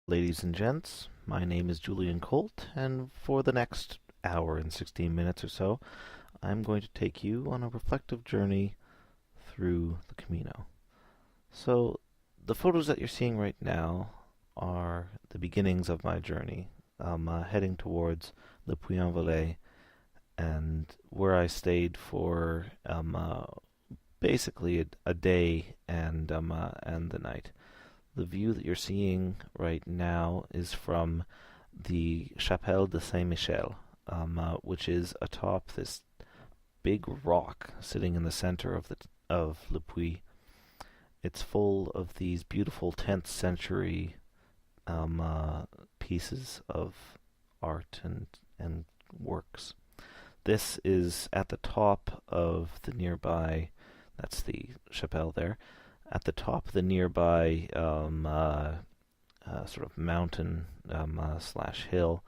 Ladies and gents, my name is Julian Colt, and for the next hour and 16 minutes or so, I'm going to take you on a reflective journey through the Camino. So, the photos that you're seeing right now are the beginnings of my journey. Heading towards Le Puy-en-Velay, and where I stayed for basically a day and the night. The view that you're seeing right now is from the Chapelle de Saint-Michel, which is atop this big rock sitting in the center of Le Puy. It's full of these beautiful 10th century pieces of art and works. This is at the top of the nearby, that's the chapelle there, at the top of the nearby sort of mountain slash hill,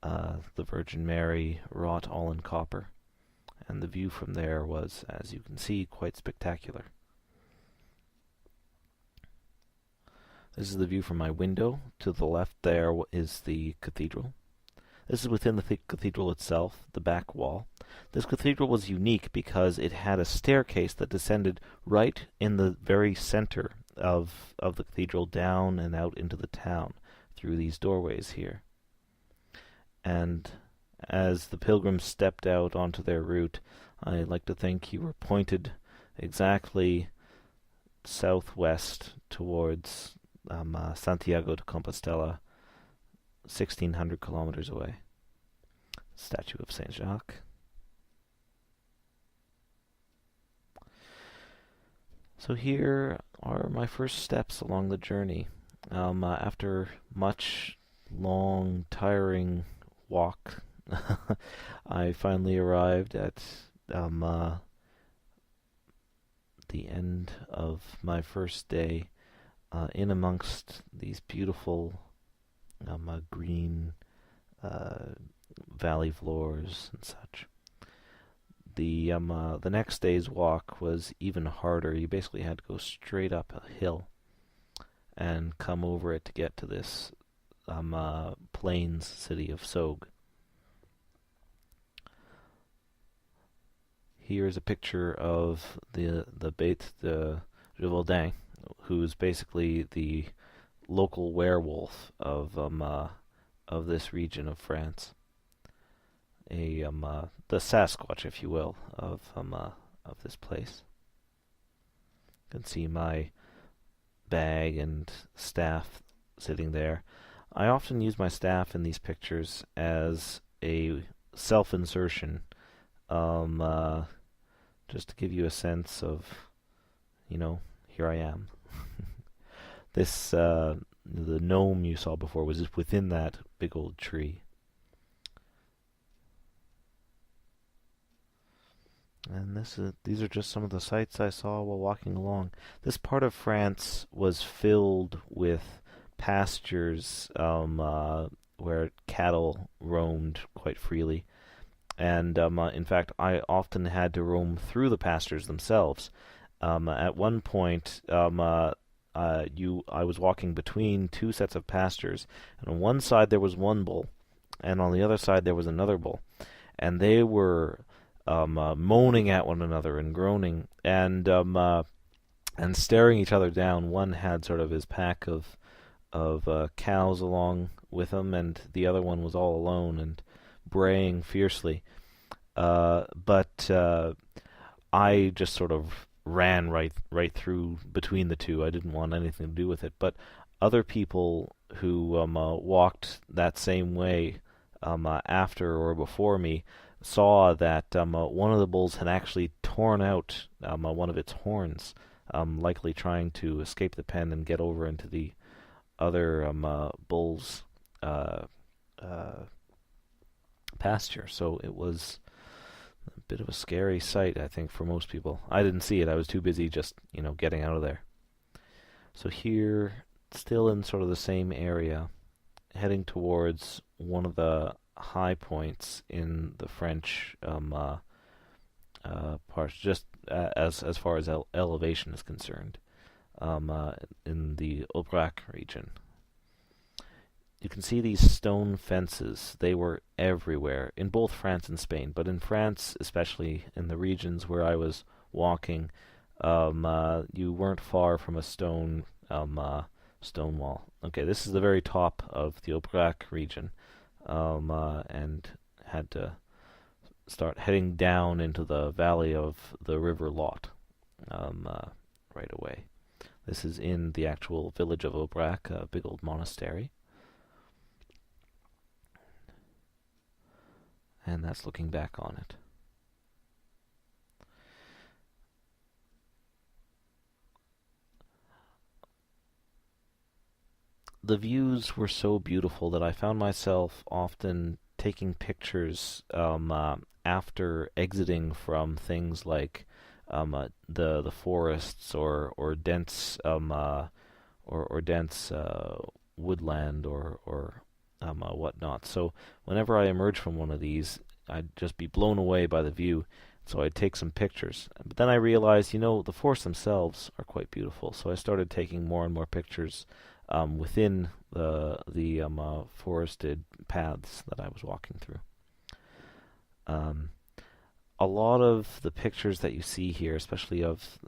the Virgin Mary wrought all in copper. And the view from there was, as you can see, quite spectacular. This is the view from my window. To the left there is the cathedral. This is within the cathedral itself, the back wall. This cathedral was unique because it had a staircase that descended right in the very center of the cathedral, down and out into the town through these doorways here. And as the pilgrims stepped out onto their route, I like to think you were pointed exactly southwest towards Santiago de Compostela, 1,600 kilometers away. Statue of Saint Jacques. So here are my first steps along the journey. After much long, tiring walk, I finally arrived at the end of my first day, in amongst these beautiful green valley floors and such. The next day's walk was even harder. You basically had to go straight up a hill and come over it to get to this plains city of Sogue. Here's a picture of the Bête de Gévaudan, who's basically the local werewolf of this region of France. The Sasquatch, if you will, of this place. You can see my bag and staff sitting there. I often use my staff in these pictures as a self-insertion, just to give you a sense of, here I am. This the gnome you saw before was just within that big old tree. And these are just some of the sights I saw while walking along. This part of France was filled with pastures where cattle roamed quite freely. And in fact, I often had to roam through the pastures themselves. At one point, I was walking between two sets of pastures, and on one side there was one bull, and on the other side there was another bull, and they were moaning at one another and groaning and staring each other down. One had sort of his pack of cows along with him, and the other one was all alone and braying fiercely. But I just sort of ran right through between the two. I didn't want anything to do with it. But other people who walked that same way after or before me saw that one of the bulls had actually torn out one of its horns, likely trying to escape the pen and get over into the other bull's pasture. So it was a bit of a scary sight, I think, for most people. I didn't see it. I was too busy just, getting out of there. So here, still in sort of the same area, heading towards one of the high points in the French parts, just as far as elevation is concerned, in the Aubrac region. you can see these stone fences. They were everywhere in both France and Spain, but in France, especially in the regions where I was walking, you weren't far from a stone wall. Okay, this is the very top of the Aubrac region, and had to start heading down into the valley of the River Lot right away. This is in the actual village of Aubrac, a big old monastery. And that's looking back on it. The views were so beautiful that I found myself often taking pictures after exiting from things like the forests or dense or dense woodland or whatnot. So whenever I emerged from one of these, I'd just be blown away by the view. So I'd take some pictures. But then I realized, the forests themselves are quite beautiful. So I started taking more and more pictures within the forested paths that I was walking through. A lot of the pictures that you see here, especially of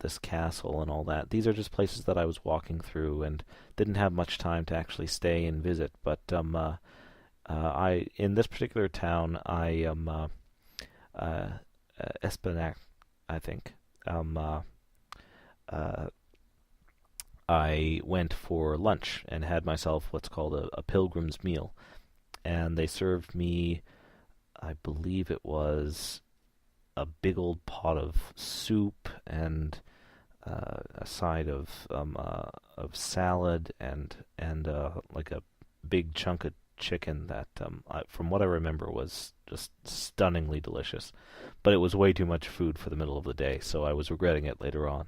this castle and all that, these are just places that I was walking through and didn't have much time to actually stay and visit. But I in this particular town, Espinac, I think. I went for lunch and had myself what's called a pilgrim's meal, and they served me, I believe it was a big old pot of soup and a side of salad and like a big chunk of chicken that, from what I remember, was just stunningly delicious. But it was way too much food for the middle of the day, so I was regretting it later on.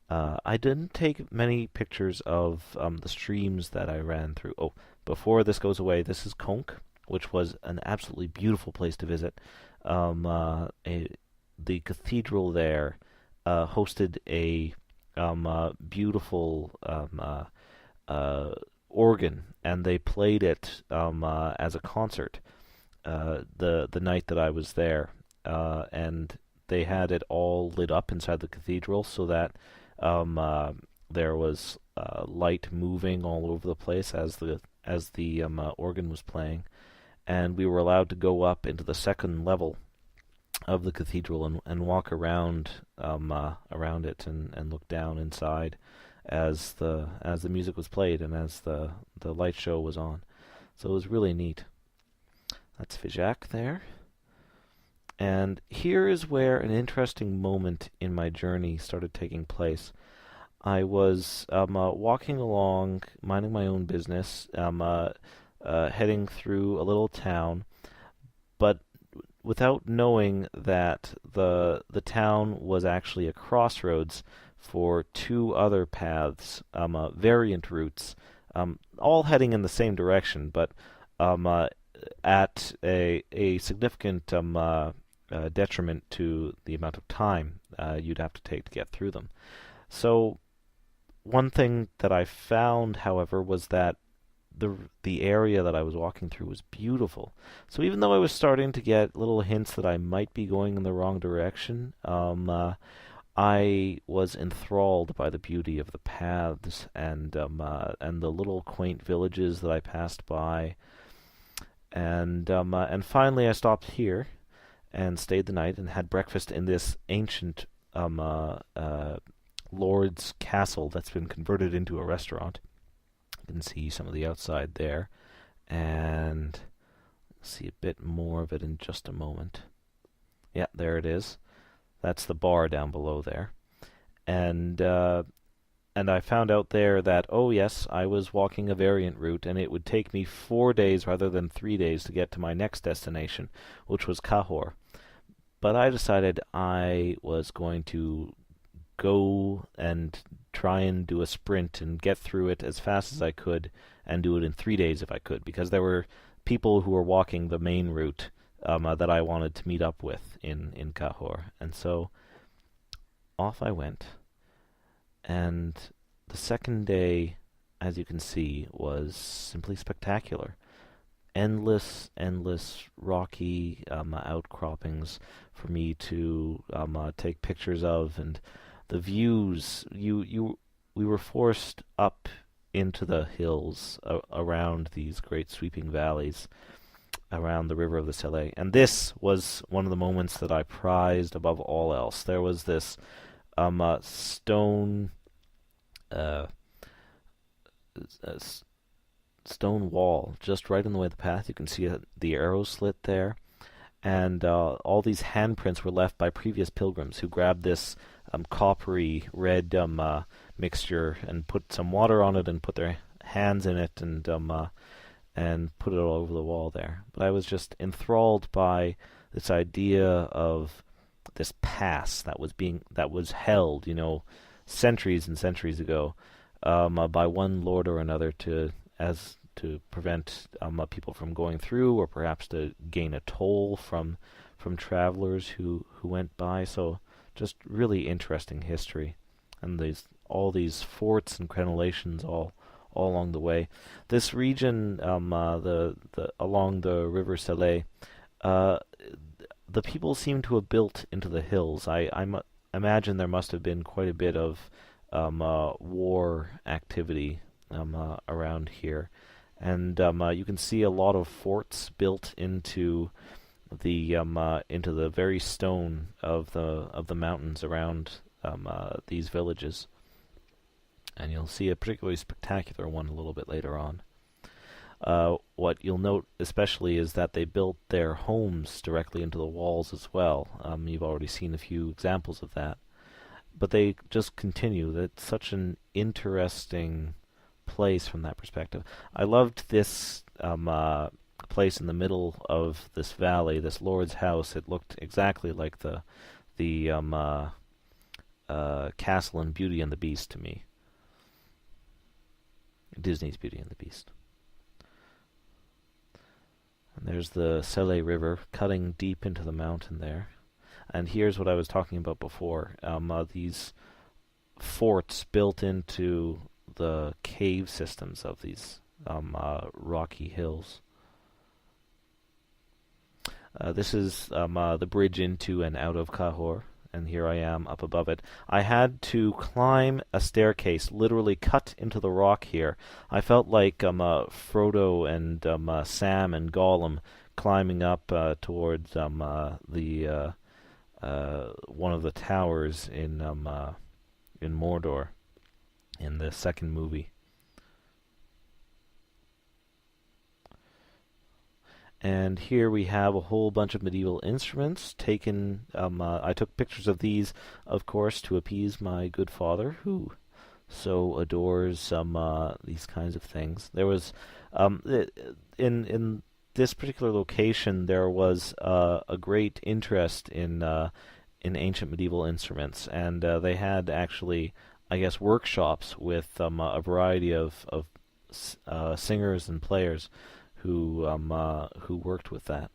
I didn't take many pictures of the streams that I ran through. Oh, before this goes away, this is Conques, which was an absolutely beautiful place to visit. The cathedral there hosted a beautiful organ, and they played it as a concert the night that I was there, and they had it all lit up inside the cathedral so that there was light moving all over the place as the organ was playing, and we were allowed to go up into the second level of the cathedral and walk around it and look down inside as the music was played and as the light show was on. So it was really neat. That's Figeac there. And here is where an interesting moment in my journey started taking place. I was walking along, minding my own business, heading through a little town, but without knowing that the town was actually a crossroads for two other paths, variant routes, all heading in the same direction, but at a significant detriment to the amount of time you'd have to take to get through them. So one thing that I found, however, was that the area that I was walking through was beautiful. So even though I was starting to get little hints that I might be going in the wrong direction, I was enthralled by the beauty of the paths and the little quaint villages that I passed by. And finally I stopped here and stayed the night and had breakfast in this ancient lord's castle that's been converted into a restaurant. You can see some of the outside there, and see a bit more of it in just a moment. Yeah, there it is. That's the bar down below there. And I found out there that, oh yes, I was walking a variant route, and it would take me 4 days rather than 3 days to get to my next destination, which was Cahors. But I decided I was going to go and try and do a sprint and get through it as fast as I could and do it in 3 days if I could, because there were people who were walking the main route that I wanted to meet up with in Cahors. And so off I went. And the second day as you can see, was simply spectacular. Endless rocky outcroppings for me to take pictures of, and the views. We were forced up into the hills around these great sweeping valleys around the river of the Sele, and this was one of the moments that I prized above all else. There was this stone. Uh, Stone wall just right in the way of the path. You can see the arrow slit there, and all these handprints were left by previous pilgrims who grabbed this coppery red mixture and put some water on it and put their hands in it and put it all over the wall there. But I was just enthralled by this idea of this pass that was held, centuries and centuries ago, by one lord or another to prevent people from going through, or perhaps to gain a toll from travelers who went by. So just really interesting history, and all these forts and crenellations all along the way. This region, the along the River Sele, uh, the people seem to have built into the hills. I imagine there must have been quite a bit of war activity around here, and you can see a lot of forts built into the very stone of the mountains around these villages, and you'll see a particularly spectacular one a little bit later on. What you'll note especially is that they built their homes directly into the walls as well. You've already seen a few examples of that, but they just continue. That's such an interesting place from that perspective. I loved this place in the middle of this valley, this lord's house. It looked exactly like the castle in Beauty and the Beast to me. Disney's Beauty and the Beast. And there's the Sele River cutting deep into the mountain there. And here's what I was talking about before. These forts built into the cave systems of these rocky hills. This is the bridge into and out of Cahors, and here I am up above it. I had to climb a staircase, literally cut into the rock here. I felt like Frodo and Sam and Gollum climbing up towards the one of the towers in Mordor in the second movie. And here we have a whole bunch of medieval instruments taken. I took pictures of these, of course, to appease my good father, who so adores these kinds of things. There was in this particular location there was a great interest in ancient medieval instruments, and they had actually, I guess, workshops with a variety of singers and players who worked with that.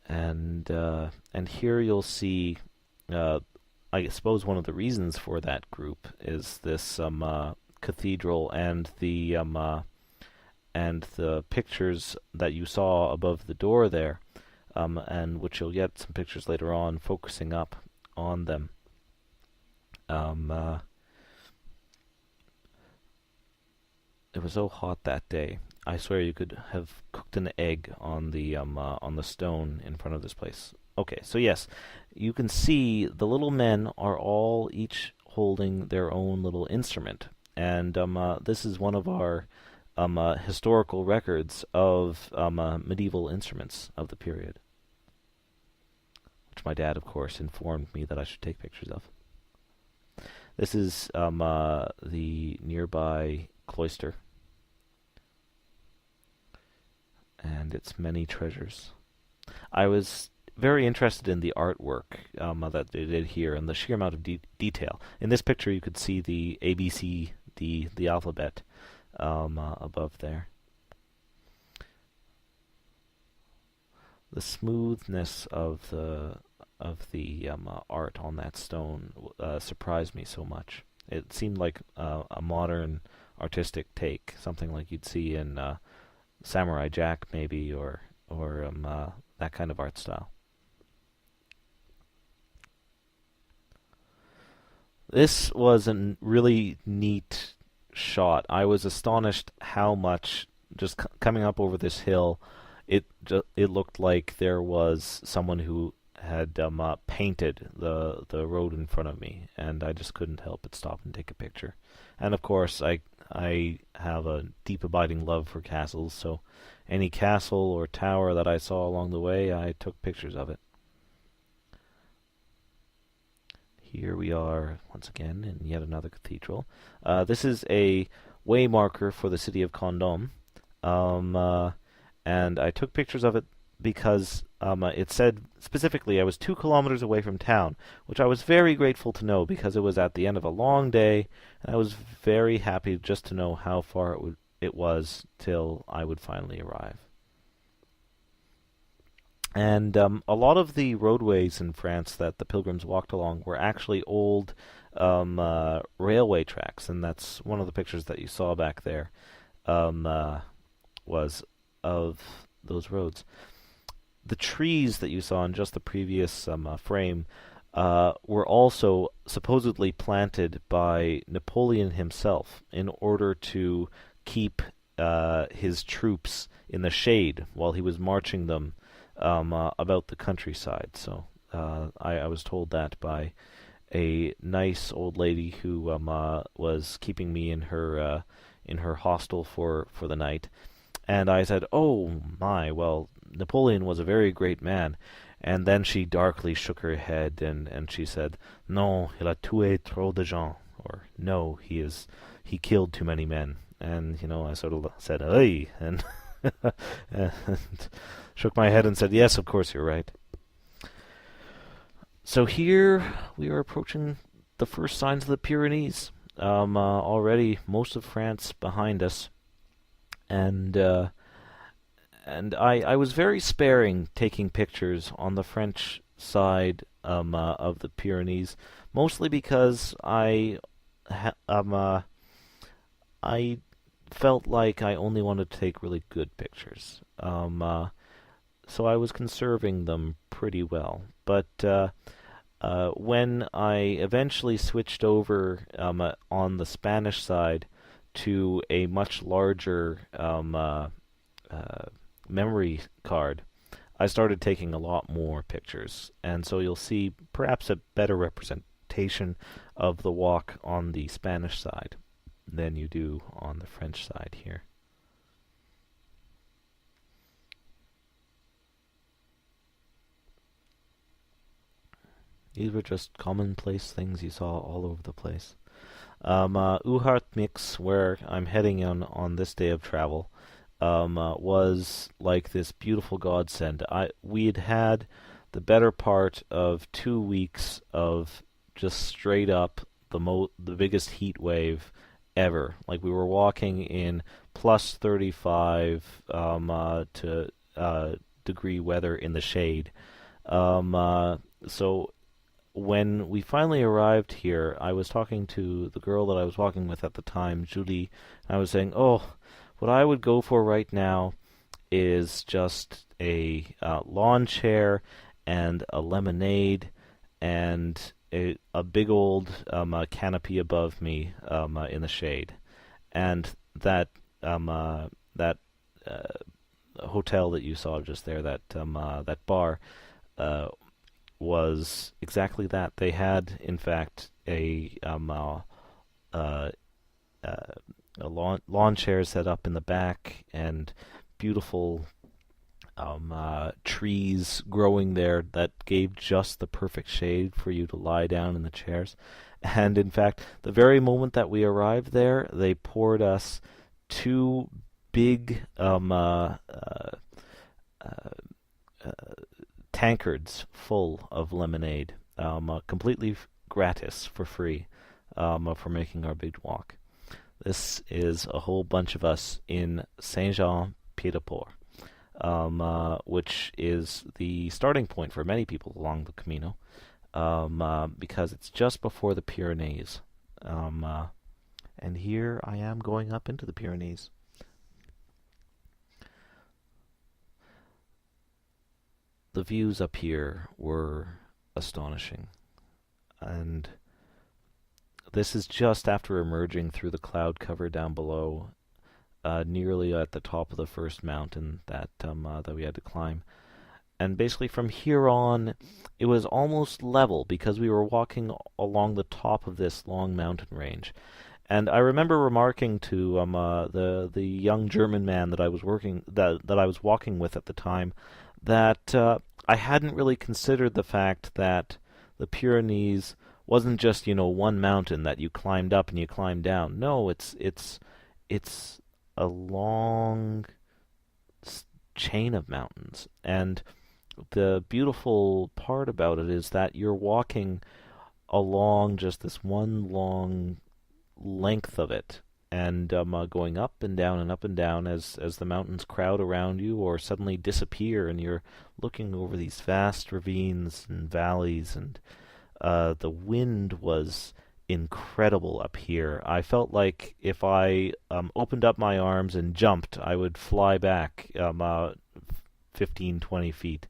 And here you'll see, I suppose one of the reasons for that group is this cathedral and the pictures that you saw above the door there, and which you'll get some pictures later on focusing up on them. It was so hot that day. I swear you could have cooked an egg on the stone in front of this place. Okay, so yes, you can see the little men are all each holding their own little instrument, and this is one of our historical records of medieval instruments of the period, which my dad, of course, informed me that I should take pictures of. This is the nearby cloister and its many treasures. I was very interested in the artwork that they did here and the sheer amount of detail. In this picture, you could see the ABCD, the alphabet, above there. The smoothness of the art on that stone surprised me so much. It seemed like a modern artistic take, something like you'd see in Samurai Jack, maybe, or that kind of art style. This was a really neat shot. I was astonished how much just coming up over this hill, it looked like there was someone who had painted the road in front of me, and I just couldn't help but stop and take a picture. And of course, I have a deep abiding love for castles, so any castle or tower that I saw along the way, I took pictures of it. Here we are once again in yet another cathedral. This is a way marker for the city of Condom, and I took pictures of it because it said specifically I was 2 kilometers away from town, which I was very grateful to know because it was at the end of a long day, and I was very happy just to know how far it was till I would finally arrive. And a lot of the roadways in France that the pilgrims walked along were actually old railway tracks, and that's one of the pictures that you saw back there was of those roads. The trees that you saw in just the previous frame were also supposedly planted by Napoleon himself in order to keep his troops in the shade while he was marching them about the countryside. So I was told that by a nice old lady who was keeping me in her hostel for the night. And I said, "Oh my, well, Napoleon was a very great man." And then she darkly shook her head and she said, "Non, il a tué trop de gens," or "No, he killed too many men." And I sort of said, "Hey," and and shook my head and said, "Yes, of course you're right." So here we are approaching the first signs of the Pyrenees. Already most of France behind us, and I was very sparing taking pictures on the French side of the Pyrenees, mostly because I felt like I only wanted to take really good pictures. So I was conserving them pretty well. But when I eventually switched over on the Spanish side to a much larger memory card, I started taking a lot more pictures. And so you'll see perhaps a better representation of the walk on the Spanish side than you do on the French side here. These were just commonplace things you saw all over the place. Uhart Mix, where I'm heading on this day of travel, was like this beautiful godsend. We had the better part of 2 weeks of just straight up the biggest heat wave ever. Like we were walking in plus 35 to degree weather in the shade. So when we finally arrived here, I was talking to the girl that I was walking with at the time, Julie, and I was saying, "Oh, what I would go for right now is just a lawn chair and a lemonade and a big old canopy above me in the shade." And that hotel that you saw just there, that bar, was exactly that. They had, in fact, a lawn chair set up in the back and beautiful trees growing there that gave just the perfect shade for you to lie down in the chairs. And in fact, the very moment that we arrived there, they poured us 2 big tankards full of lemonade, completely gratis, for free, for making our big walk. This is a whole bunch of us in Saint-Jean-Pied-de-Port, which is the starting point for many people along the Camino, because it's just before the Pyrenees. And here I am going up into the Pyrenees. The views up here were astonishing. And this is just after emerging through the cloud cover down below, nearly at the top of the first mountain that we had to climb. And basically from here on, it was almost level because we were walking along the top of this long mountain range. And I remember remarking to the young German man that I was walking with at the time that I hadn't really considered the fact that the Pyrenees wasn't just one mountain that you climbed up and you climbed down. No, it's a long chain of mountains, and the beautiful part about it is that you're walking along just this one long length of it, and going up and down as the mountains crowd around you or suddenly disappear, and you're looking over these vast ravines and valleys, and the wind was incredible up here. I felt like if I opened up my arms and jumped, I would fly back 15, 20 feet.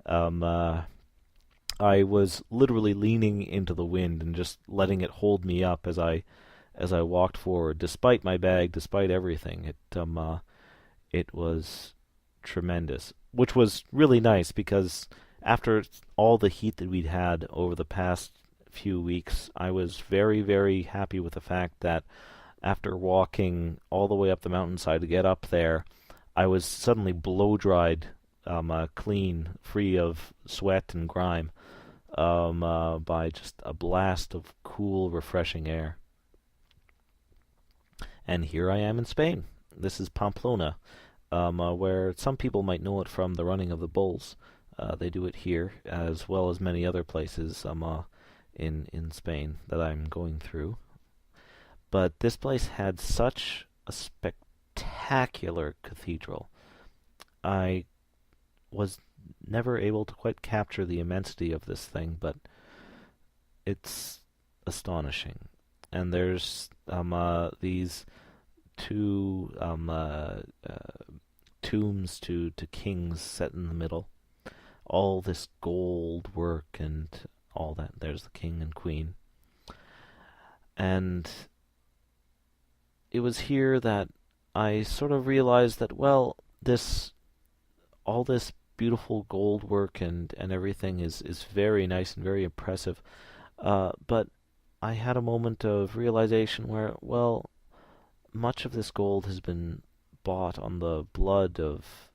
Um, uh, I was literally leaning into the wind and just letting it hold me up as I walked forward, despite my bag, despite everything. It was tremendous, which was really nice because after all the heat that we'd had over the past few weeks, I was very, very happy with the fact that after walking all the way up the mountainside to get up there, I was suddenly blow dried, clean, free of sweat and grime, by just a blast of cool, refreshing air. And here I am in Spain. This is Pamplona, where some people might know it from the running of the bulls. They do it here as well as many other places in Spain that I'm going through. But this place had such a spectacular cathedral. I was never able to quite capture the immensity of this thing, but it's astonishing. And there's these two tombs to kings set in the middle. All this gold work and all that. There's the king and queen. And it was here that I sort of realized that, well, all this beautiful gold work and everything is very nice and very impressive. But I had a moment of realization where, well, much of this gold has been bought on the blood of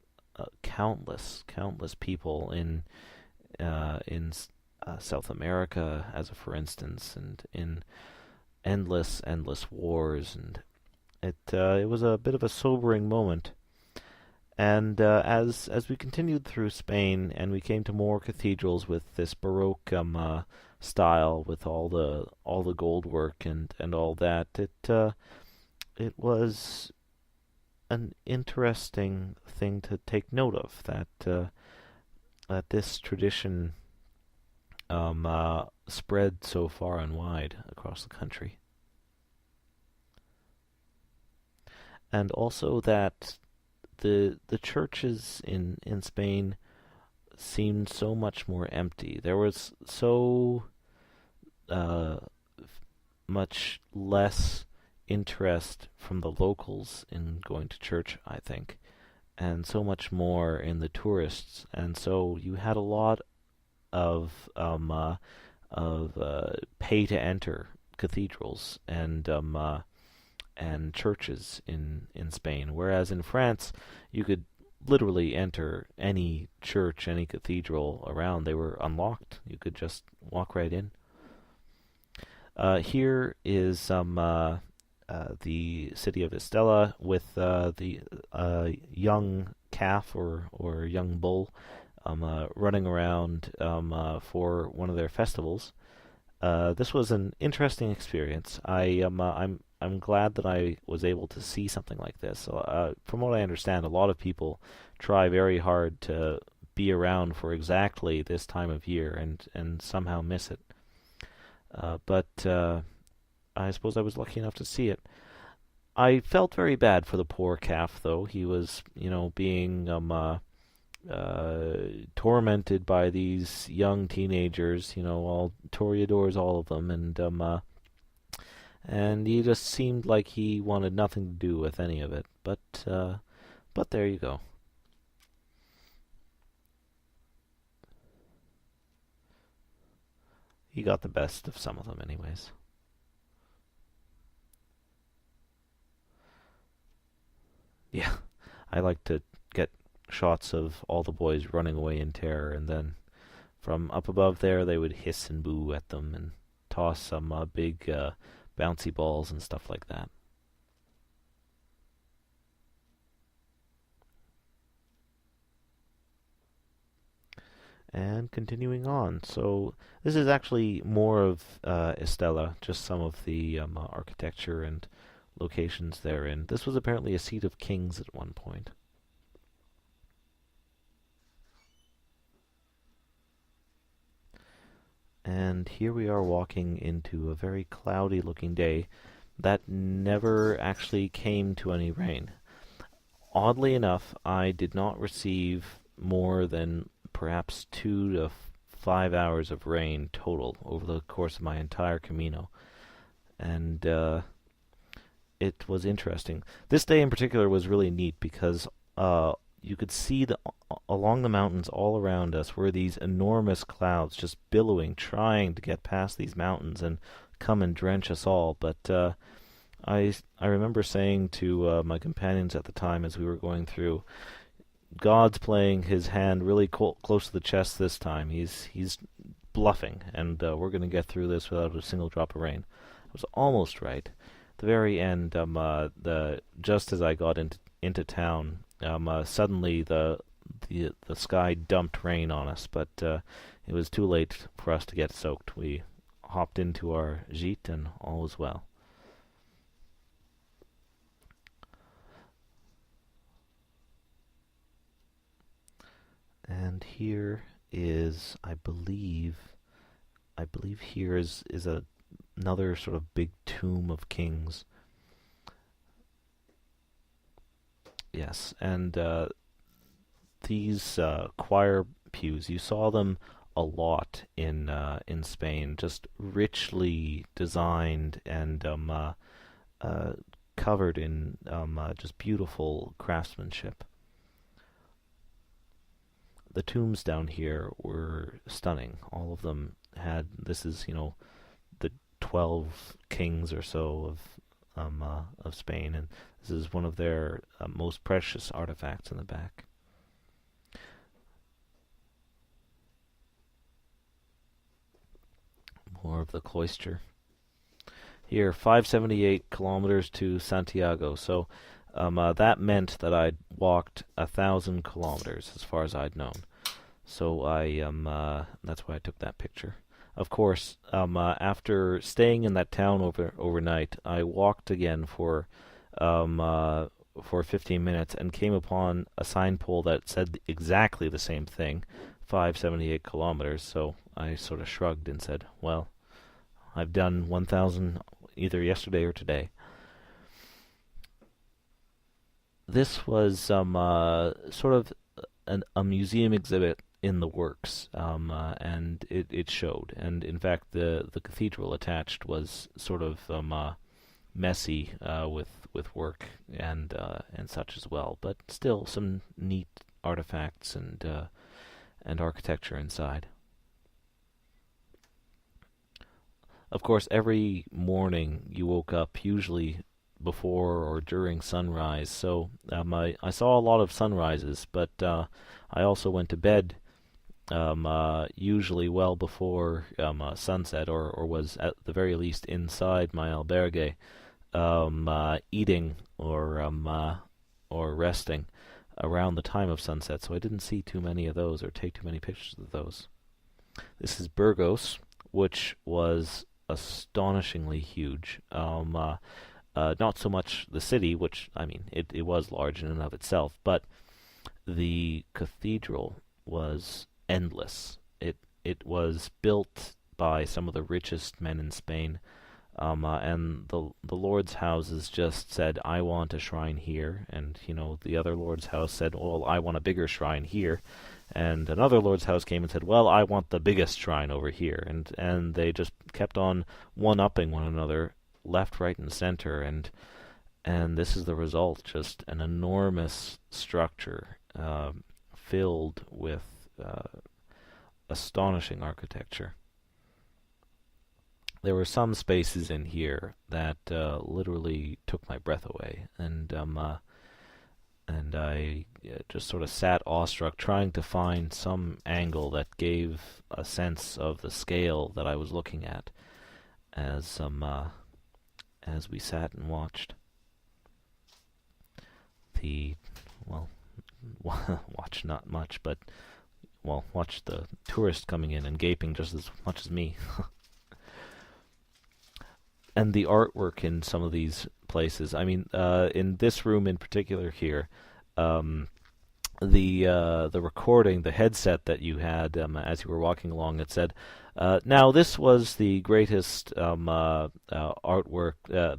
countless people in South America, as a for instance, and in endless wars, and it was a bit of a sobering moment. And as we continued through Spain, and we came to more cathedrals with this Baroque style, with all the gold work and all that, it was an interesting thing to take note of, that this tradition spread so far and wide across the country, and also that the churches in Spain seemed so much more empty. There was so uh, much less interest from the locals in going to church, I think, and so much more in the tourists. And so you had a lot of pay to enter cathedrals and churches in Spain, whereas in France you could literally enter any church, any cathedral around. They were unlocked. You could just walk right in. Here is the city of Estella with the young calf or young bull running around for one of their festivals. This was an interesting experience. I'm glad that I was able to see something like this. So, from what I understand, a lot of people try very hard to be around for exactly this time of year and somehow miss it. But I suppose I was lucky enough to see it. I felt very bad for the poor calf, though. He was, being tormented by these young teenagers, all toreadors, all of them, and he just seemed like he wanted nothing to do with any of it. But there you go. He got the best of some of them, anyways. Yeah, I like to get shots of all the boys running away in terror, and then from up above there, they would hiss and boo at them and toss some big bouncy balls and stuff like that. And continuing on, so this is actually more of Estella, just some of the architecture and locations therein. This was apparently a seat of kings at one point. And here we are walking into a very cloudy looking day that never actually came to any rain. Oddly enough, I did not receive more than perhaps 2 to 5 hours of rain total over the course of my entire Camino. And it was interesting. This day in particular was really neat because you could see along the mountains all around us were these enormous clouds just billowing, trying to get past these mountains and come and drench us all. But I remember saying to my companions at the time as we were going through, God's playing his hand really close to the chest this time. He's bluffing, and we're going to get through this without a single drop of rain. I was almost right. At the very end, just as I got into town, suddenly the sky dumped rain on us, but it was too late for us to get soaked. We hopped into our gîte, and all was well. And here is, I believe here is another sort of big tomb of kings. Yes, and these choir pews, you saw them a lot in Spain, just richly designed and covered in just beautiful craftsmanship. The tombs down here were stunning. All of them had, this is, the 12 kings or so of Spain, and this is one of their most precious artifacts in the back. More of the cloister. Here, 578 kilometers to Santiago. So that meant that I'd walked 1,000 kilometers as far as I'd known. So that's why I took that picture. Of course, after staying in that town overnight, I walked again for 15 minutes and came upon a sign pole that said exactly the same thing, 578 kilometers. So I sort of shrugged and said, "Well, I've done 1,000 either yesterday or today." This was sort of a museum exhibit in the works, and it showed. And in fact, the cathedral attached was sort of messy with work and such as well, but still some neat artifacts and architecture inside. Of course, every morning you woke up, usually before or during sunrise. So I saw a lot of sunrises, but I also went to bed usually well before sunset, or was at the very least inside my albergue, eating or resting around the time of sunset. So I didn't see too many of those or take too many pictures of those. This is Burgos, which was astonishingly huge. Not so much the city, which, I mean, it was large in and of itself, but the cathedral was endless. It was built by some of the richest men in Spain, And the lords' houses just said, "I want a shrine here," and the other lord's house said, "Well, I want a bigger shrine here," and another lord's house came and said, "Well, I want the biggest shrine over here," and they just kept on one-upping one another, left, right, and center, and this is the result: just an enormous structure filled with astonishing architecture. There were some spaces in here that literally took my breath away, and I just sort of sat awestruck, trying to find some angle that gave a sense of the scale that I was looking at as we sat and watched the well, watch not much, but watch the tourists coming in and gaping just as much as me. And the artwork in some of these places. I mean, in this room in particular here, um, the recording, the headset that you had as you were walking along, it said, "Now this was the greatest artwork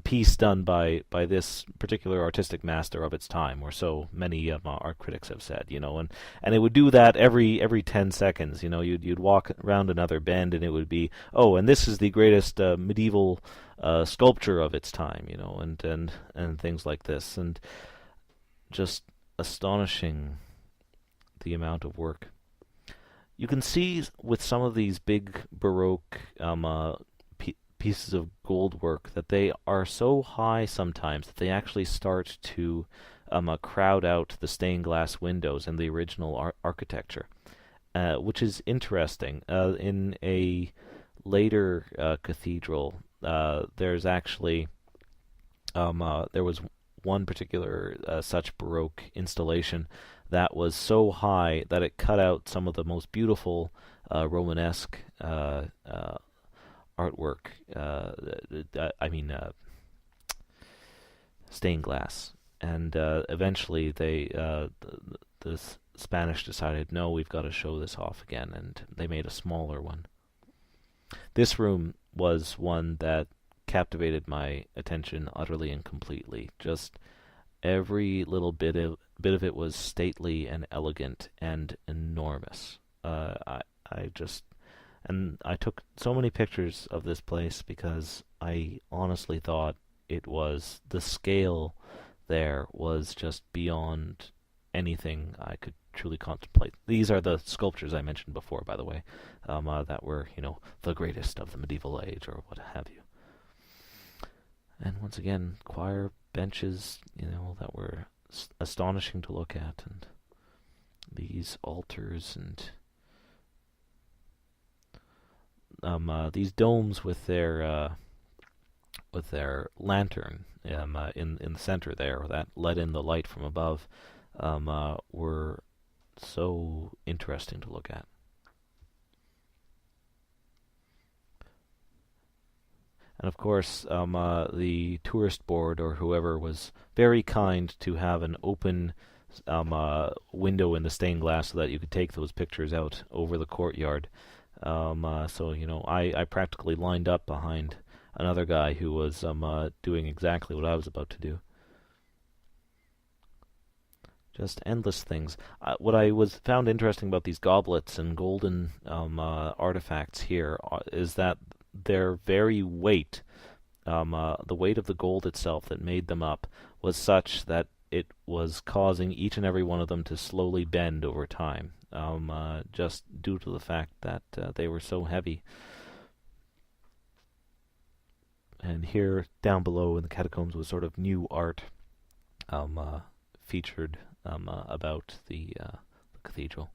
piece done by this particular artistic master of its time," or so many art critics have said. And it would do that every 10 seconds. You'd walk around another bend, and it would be, "Oh, and this is the greatest medieval sculpture of its time," and things like this, and just astonishing the amount of work. You can see with some of these big Baroque pieces of gold work that they are so high sometimes that they actually start to crowd out the stained glass windows in the original architecture, which is interesting. In a later cathedral, there's actually there was one particular such Baroque installation that was so high that it cut out some of the most beautiful Romanesque artwork. Stained glass. And eventually, the Spanish decided, no, we've got to show this off again, and they made a smaller one. This room was one that captivated my attention utterly and completely. Just every little bit of it was stately and elegant and enormous. I took so many pictures of this place because I honestly thought the scale there was just beyond anything I could truly contemplate. These are the sculptures I mentioned before, by the way, that were, the greatest of the medieval age or what have you. And once again, choir benches, that were astonishing to look at, and these altars and these domes with their lantern in the center there that let in the light from above were so interesting to look at. And of course, the tourist board or whoever was very kind to have an open window in the stained glass so that you could take those pictures out over the courtyard. I practically lined up behind another guy who was doing exactly what I was about to do. Just endless things. What I found interesting about these goblets and golden artifacts here is that their very weight, the weight of the gold itself that made them up, was such that it was causing each and every one of them to slowly bend over time, just due to the fact that they were so heavy. And here, down below in the catacombs, was sort of new art featured about the cathedral.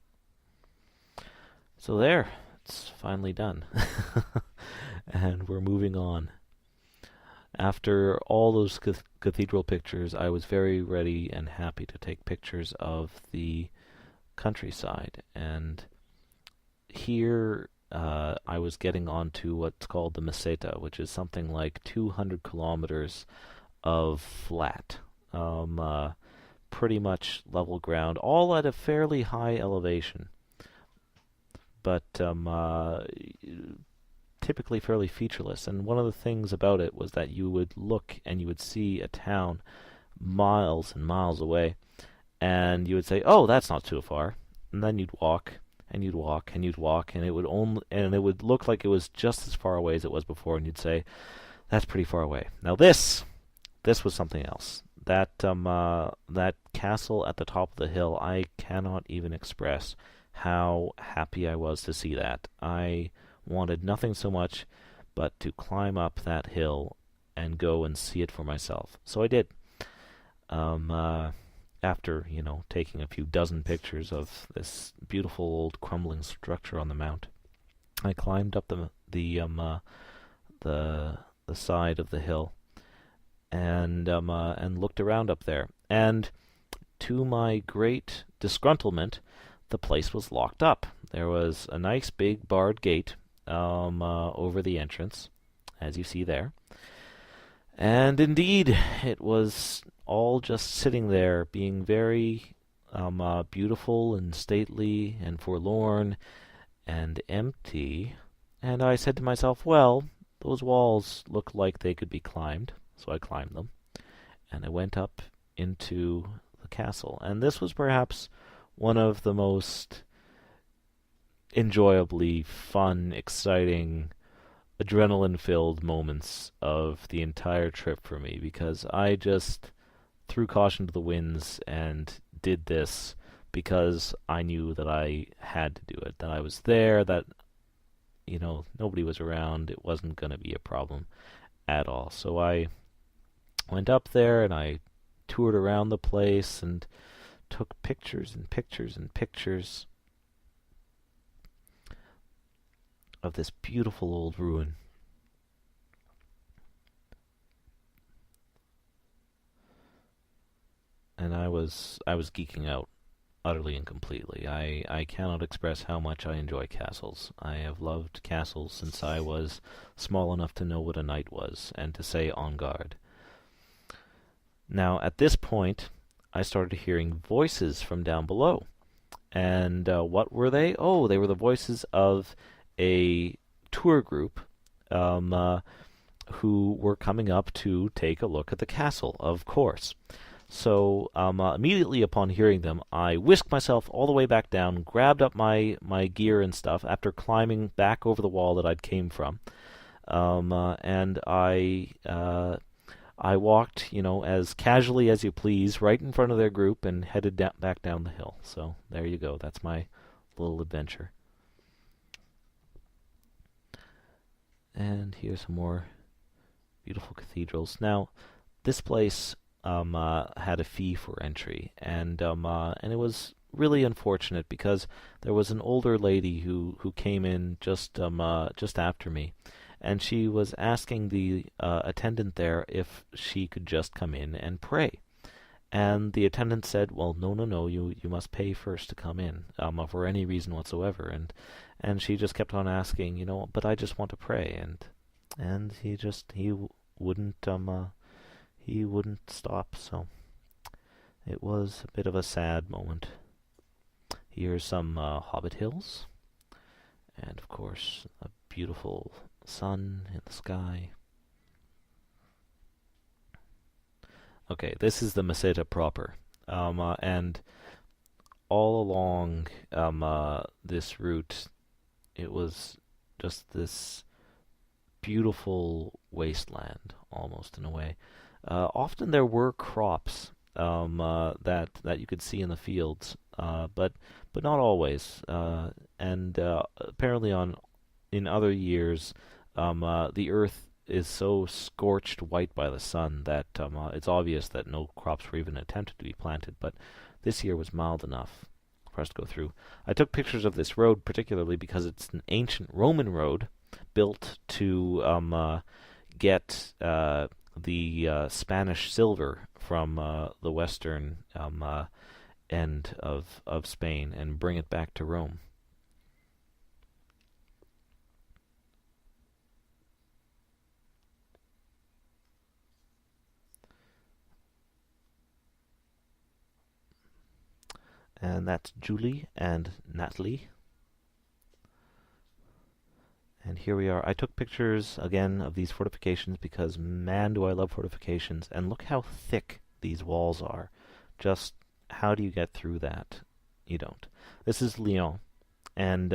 So there, it's finally done. And we're moving on. After all those cathedral pictures, I was very ready and happy to take pictures of the countryside. And here I was getting onto what's called the Meseta, which is something like 200 kilometers of flat. Pretty much level ground, all at a fairly high elevation. But typically fairly featureless. And one of the things about it was that you would look and you would see a town miles and miles away, and you would say, "Oh, that's not too far," and then you'd walk and you'd walk and you'd walk, and it would look like it was just as far away as it was before, and you'd say, "That's pretty far away." Now this was something else. That castle at the top of the hill, I cannot even express how happy I was to see that. I wanted nothing so much but to climb up that hill and go and see it for myself. So I did. After taking a few dozen pictures of this beautiful old crumbling structure on the mount, I climbed up the side of the hill and looked around up there. And to my great disgruntlement, the place was locked up. There was a nice big barred gate over the entrance, as you see there. And indeed, it was all just sitting there, being very beautiful and stately and forlorn and empty. And I said to myself, well, those walls look like they could be climbed. So I climbed them, and I went up into the castle. And this was perhaps one of the most enjoyably fun, exciting, adrenaline-filled moments of the entire trip for me, because I just threw caution to the winds and did this because I knew that I had to do it, that I was there, that nobody was around, it wasn't going to be a problem at all. So I went up there and I toured around the place and took pictures and pictures and pictures of this beautiful old ruin. And I was geeking out utterly and completely. I cannot express how much I enjoy castles. I have loved castles since I was small enough to know what a knight was and to say en garde. Now, at this point, I started hearing voices from down below. And what were they? Oh, they were the voices of a tour group who were coming up to take a look at the castle, of course. So immediately upon hearing them, I whisked myself all the way back down, grabbed up my gear and stuff after climbing back over the wall that I'd came from, and I walked, as casually as you please, right in front of their group and headed back down the hill. So there you go. That's my little adventure. And here's some more beautiful cathedrals. Now, this place had a fee for entry, and it was really unfortunate because there was an older lady who came in just after me, and she was asking the attendant there if she could just come in and pray. And the attendant said, "Well, no, you must pay first to come in, for any reason whatsoever." And she just kept on asking, "But I just want to pray," and he wouldn't stop. So it was a bit of a sad moment. Here's some Hobbit Hills, and of course a beautiful sun in the sky. Okay, this is the Meseta proper, and all along this route, it was just this beautiful wasteland, almost in a way. Often there were crops that you could see in the fields, but not always. And apparently in other years, the earth is so scorched white by the sun that it's obvious that no crops were even attempted to be planted. But this year was mild enough for us to go through. I took pictures of this road particularly because it's an ancient Roman road built to get the Spanish silver from the western end of Spain and bring it back to Rome. And that's Julie and Natalie. And here we are. I took pictures again of these fortifications because man do I love fortifications. And look how thick these walls are. Just how do you get through that? You don't. This is Lyon. And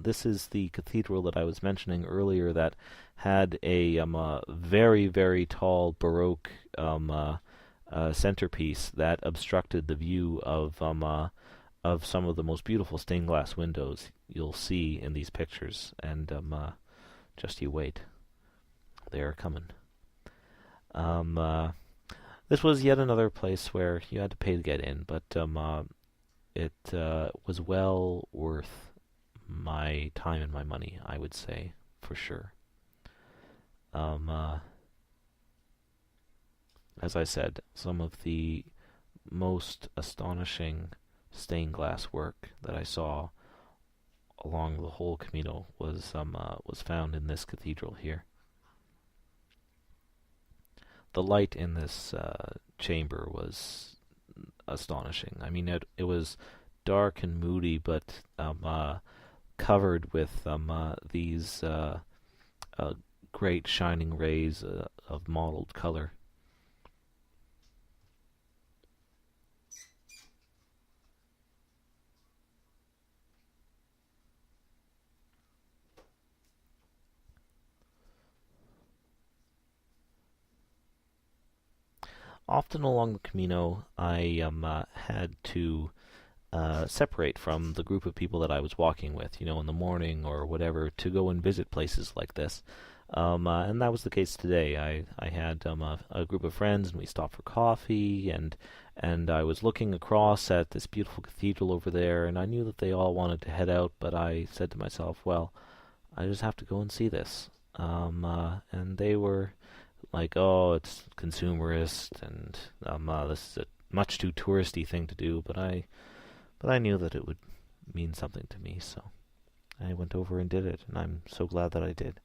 this is the cathedral that I was mentioning earlier that had a very, very tall Baroque centerpiece that obstructed the view of some of the most beautiful stained glass windows you'll see in these pictures. And just you wait. They are coming. This was yet another place where you had to pay to get in, but it was well worth my time and my money, I would say, for sure. As I said, some of the most astonishing stained glass work that I saw along the whole Camino was found in this cathedral here. The light in this chamber was astonishing. I mean, it was dark and moody, but covered with these great shining rays of mottled color. Often along the Camino, I had to separate from the group of people that I was walking with, in the morning or whatever, to go and visit places like this. And that was the case today. I had a group of friends, and we stopped for coffee, and I was looking across at this beautiful cathedral over there, and I knew that they all wanted to head out, but I said to myself, well, I just have to go and see this. And they were like, oh, it's consumerist, and this is a much too touristy thing to do, but I knew that it would mean something to me, so I went over and did it, and I'm so glad that I did.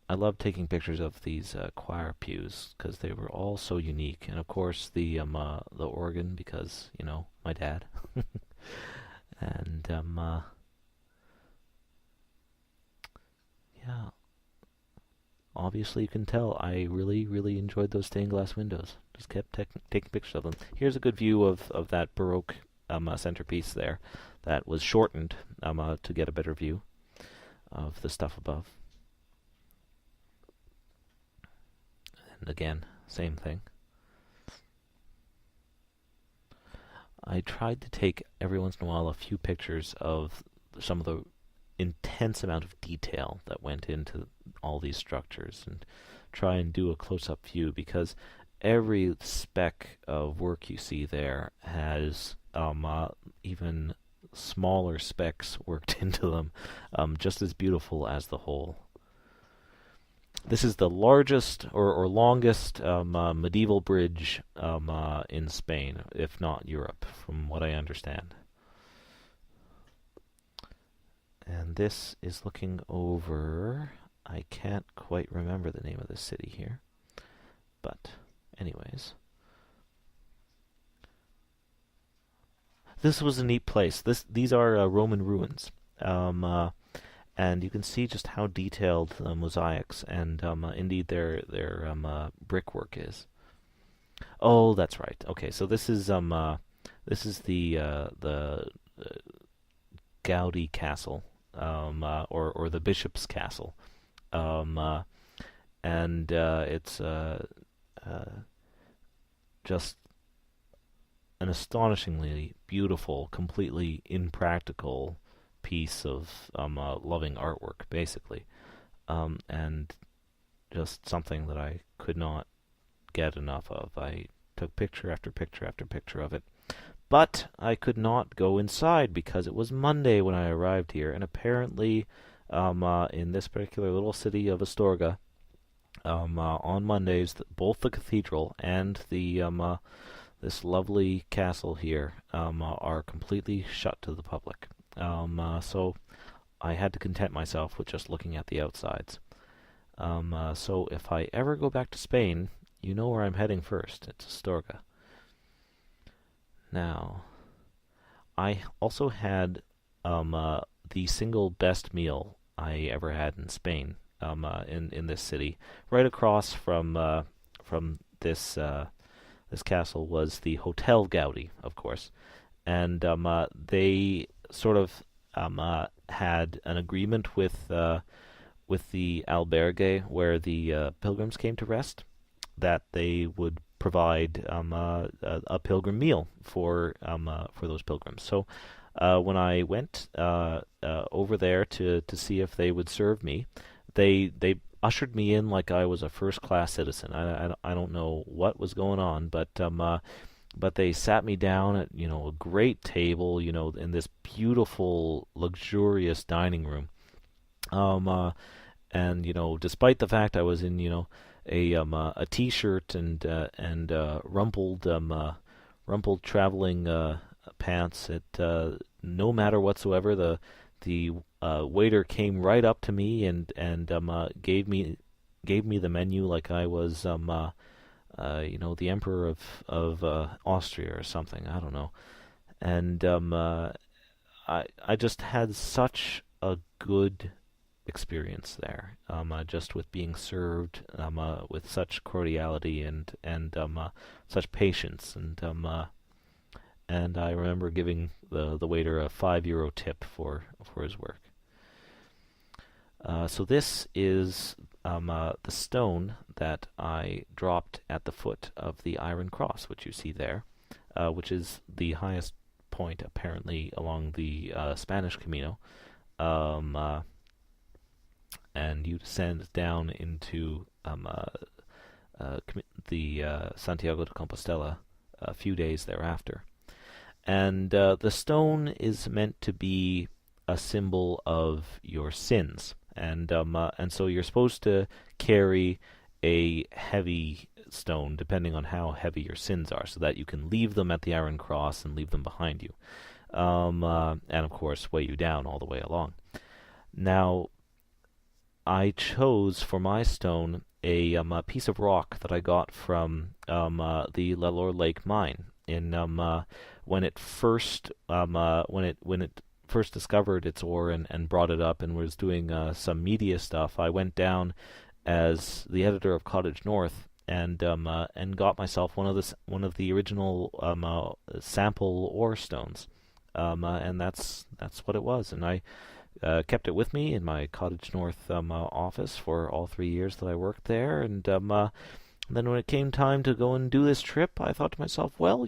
I love taking pictures of these choir pews because they were all so unique, and of course the organ because my dad, and yeah. Obviously, you can tell I really, really enjoyed those stained glass windows. Just kept taking pictures of them. Here's a good view of that Baroque centerpiece there that was shortened to get a better view of the stuff above. And again, same thing. I tried to take every once in a while a few pictures of some of the intense amount of detail that went into all these structures and try and do a close-up view because every speck of work you see there has even smaller specks worked into them, just as beautiful as the whole. This is the largest or longest medieval bridge in Spain, if not Europe, from what I understand. And this is looking over, I can't quite remember the name of this city here, but anyways. This was a neat place. These are Roman ruins, and you can see just how detailed the mosaics and indeed their brickwork is. Oh, that's right. Okay, so this is the Gaudi Castle. Or the Bishop's Castle, and it's just an astonishingly beautiful, completely impractical piece of loving artwork, basically, and just something that I could not get enough of. I took picture after picture after picture of it. But I could not go inside because it was Monday when I arrived here, and apparently, in this particular little city of Astorga, on Mondays, both the cathedral and the this lovely castle here are completely shut to the public. So I had to content myself with just looking at the outsides. So if I ever go back to Spain, you know where I'm heading first. It's Astorga. Now, I also had the single best meal I ever had in Spain, in this city. Right across from this castle was the Hotel Gaudi, of course, and they sort of had an agreement with the albergue where the pilgrims came to rest, that they would provide a pilgrim meal for those pilgrims. So when I went over there to see if they would serve me, they ushered me in like I was a first class citizen. I don't know what was going on, but they sat me down at a great table, in this beautiful, luxurious dining room. Um, uh, and despite the fact I was in a t-shirt and rumpled traveling pants, it no matter whatsoever, the waiter came right up to me and gave me the menu like I was the emperor of Austria or something. I don't know. And I just had such a good experience there, just with being served with such cordiality and such patience, and I remember giving the waiter a €5 tip for his work. So this is the stone that I dropped at the foot of the Iron Cross, which you see there, which is the highest point apparently along the Spanish Camino. Um, uh, and you descend down into the Santiago de Compostela a few days thereafter. And the stone is meant to be a symbol of your sins, and so you're supposed to carry a heavy stone, depending on how heavy your sins are, so that you can leave them at the Iron Cross and leave them behind you, and of course weigh you down all the way along. Now, I chose for my stone a piece of rock that I got from the Lelor Lake mine in when it first when it first discovered its ore and brought it up and was doing some media stuff. I went down as the editor of Cottage North and got myself one of the original sample ore stones, and that's what it was. And I kept it with me in my Cottage North office for all 3 years that I worked there. And then when it came time to go and do this trip, I thought to myself, well,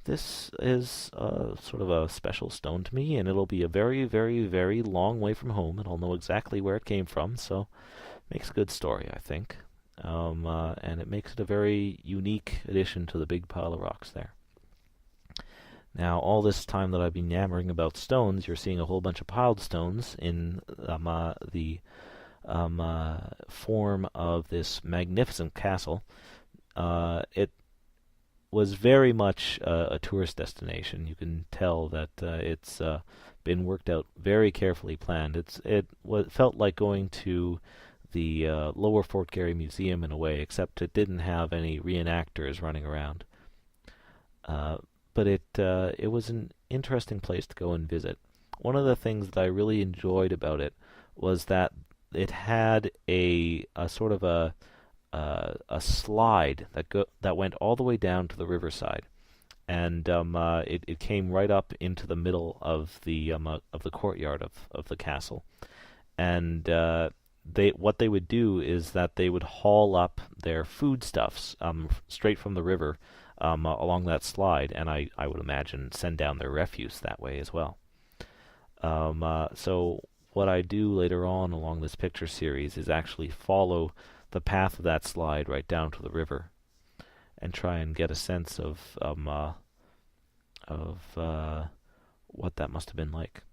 this is sort of a special stone to me, and it'll be a very, very, very long way from home, and I'll know exactly where it came from. So it makes a good story, I think. And it makes it a very unique addition to the big pile of rocks there. Now, all this time that I've been yammering about stones, you're seeing a whole bunch of piled stones in the form of this magnificent castle. It was very much a tourist destination. You can tell that it's been worked out, very carefully planned. Felt like going to the Lower Fort Garry Museum in a way, except it didn't have any reenactors running around. But it was an interesting place to go and visit. One of the things that I really enjoyed about it was that it had a sort of a slide that went all the way down to the riverside, and it came right up into the middle of the courtyard of the castle. And what they would do is that they would haul up their foodstuffs straight from the river along that slide, and I would imagine send down their refuse that way as well. So what I do later on along this picture series is actually follow the path of that slide right down to the river, and try and get a sense of what that must have been like.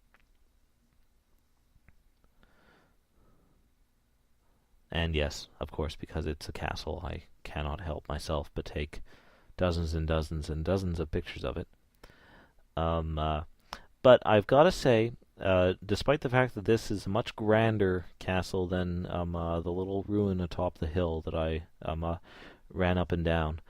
And yes, of course, because it's a castle, I cannot help myself but take dozens and dozens and dozens of pictures of it. But I've got to say, despite the fact that this is a much grander castle than the little ruin atop the hill that I ran up and down,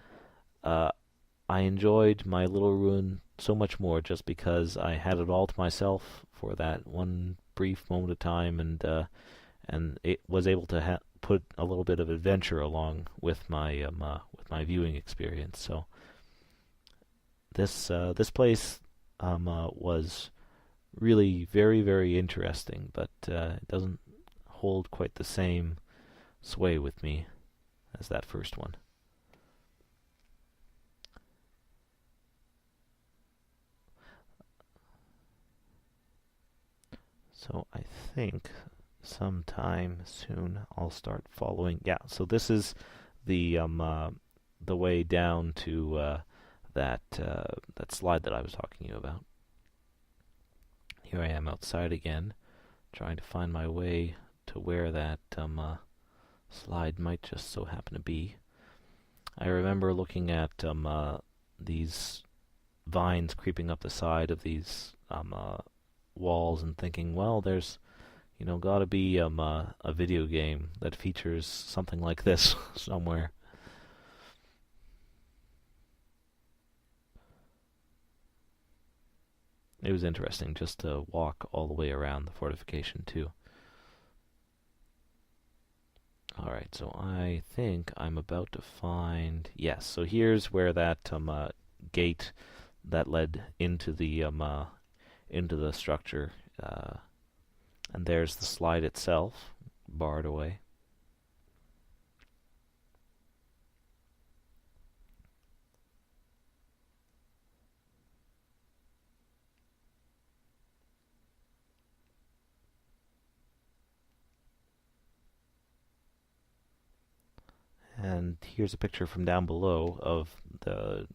I enjoyed my little ruin so much more just because I had it all to myself for that one brief moment of time, and it was able to put a little bit of adventure along with my viewing experience. So this place was really very very interesting, but it doesn't hold quite the same sway with me as that first one. So I think sometime soon I'll start following. Yeah, so this is the way down to that slide that I was talking to you about. Here I am outside again, trying to find my way to where that slide might just so happen to be. I remember looking at these vines creeping up the side of these walls and thinking, well, there's got to be a video game that features something like this somewhere. It was interesting just to walk all the way around the fortification too. Alright, so I think I'm about to find... Yes, so here's where that gate that led into the structure, and there's the slide itself, barred away. And here's a picture from down below of the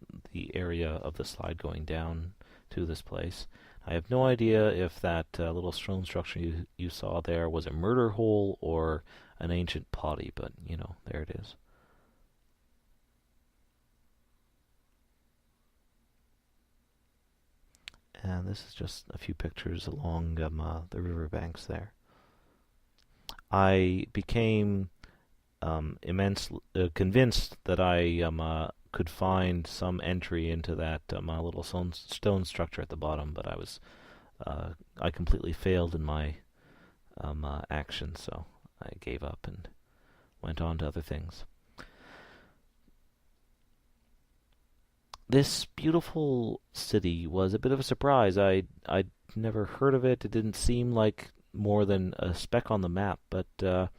area of the slide going down to this place. I have no idea if that little stone structure you saw there was a murder hole or an ancient potty, but there it is. And this is just a few pictures along the riverbanks there. I became convinced that I could find some entry into that little stone structure at the bottom, but I completely failed in my action, so I gave up and went on to other things. This beautiful city was a bit of a surprise. I'd never heard of it. It didn't seem like more than a speck on the map, but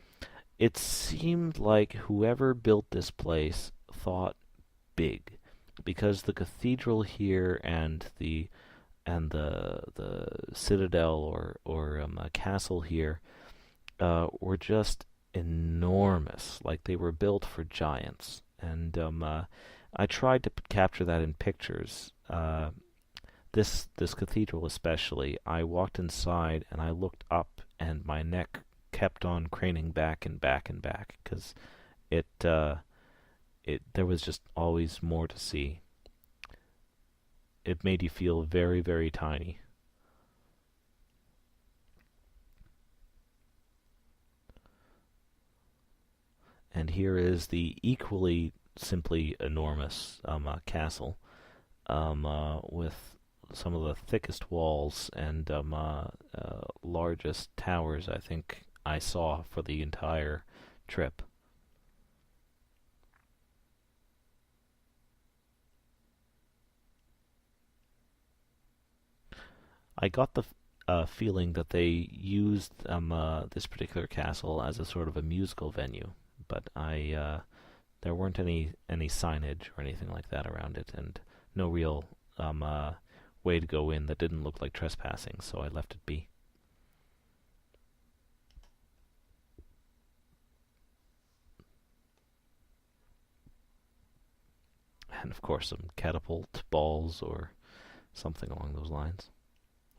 it seemed like whoever built this place thought big, because the cathedral here and the citadel or castle here were just enormous, like they were built for giants. And I tried to capture that in pictures. This cathedral especially, I walked inside and I looked up, and my neck kept on craning back and back and back because there was just always more to see. It made you feel very very tiny. And here is the equally simply enormous castle with some of the thickest walls and largest towers I think I saw for the entire trip. I got the feeling that they used this particular castle as a sort of a musical venue, but there weren't any signage or anything like that around it, and no real way to go in that didn't look like trespassing, so I left it be. And of course, some catapult balls or something along those lines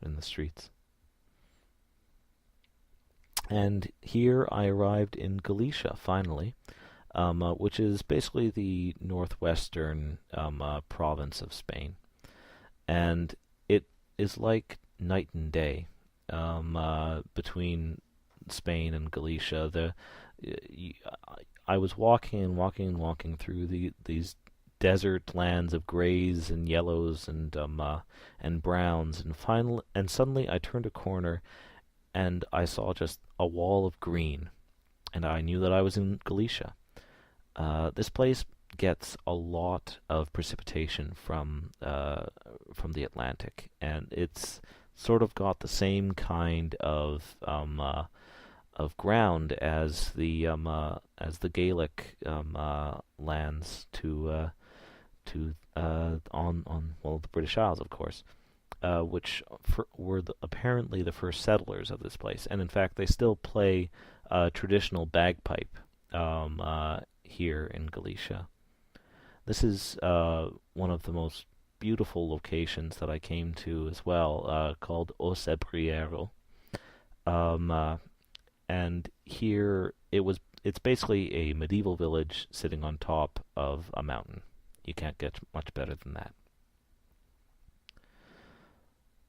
in the streets. And here I arrived in Galicia finally, which is basically the northwestern province of Spain. And it is like night and day between Spain and Galicia. I was walking and walking and walking through these desert lands of grays and yellows and browns, and suddenly I turned a corner and I saw just a wall of green, and I knew that I was in Galicia. This place gets a lot of precipitation from the Atlantic, and it's sort of got the same kind of ground as the Gaelic lands on well, the British Isles, of course, which were apparently the first settlers of this place, and in fact they still play traditional bagpipe here in Galicia. This is one of the most beautiful locations that I came to as well, called Os Ebriero. And here it's basically a medieval village sitting on top of a mountain. You can't get much better than that.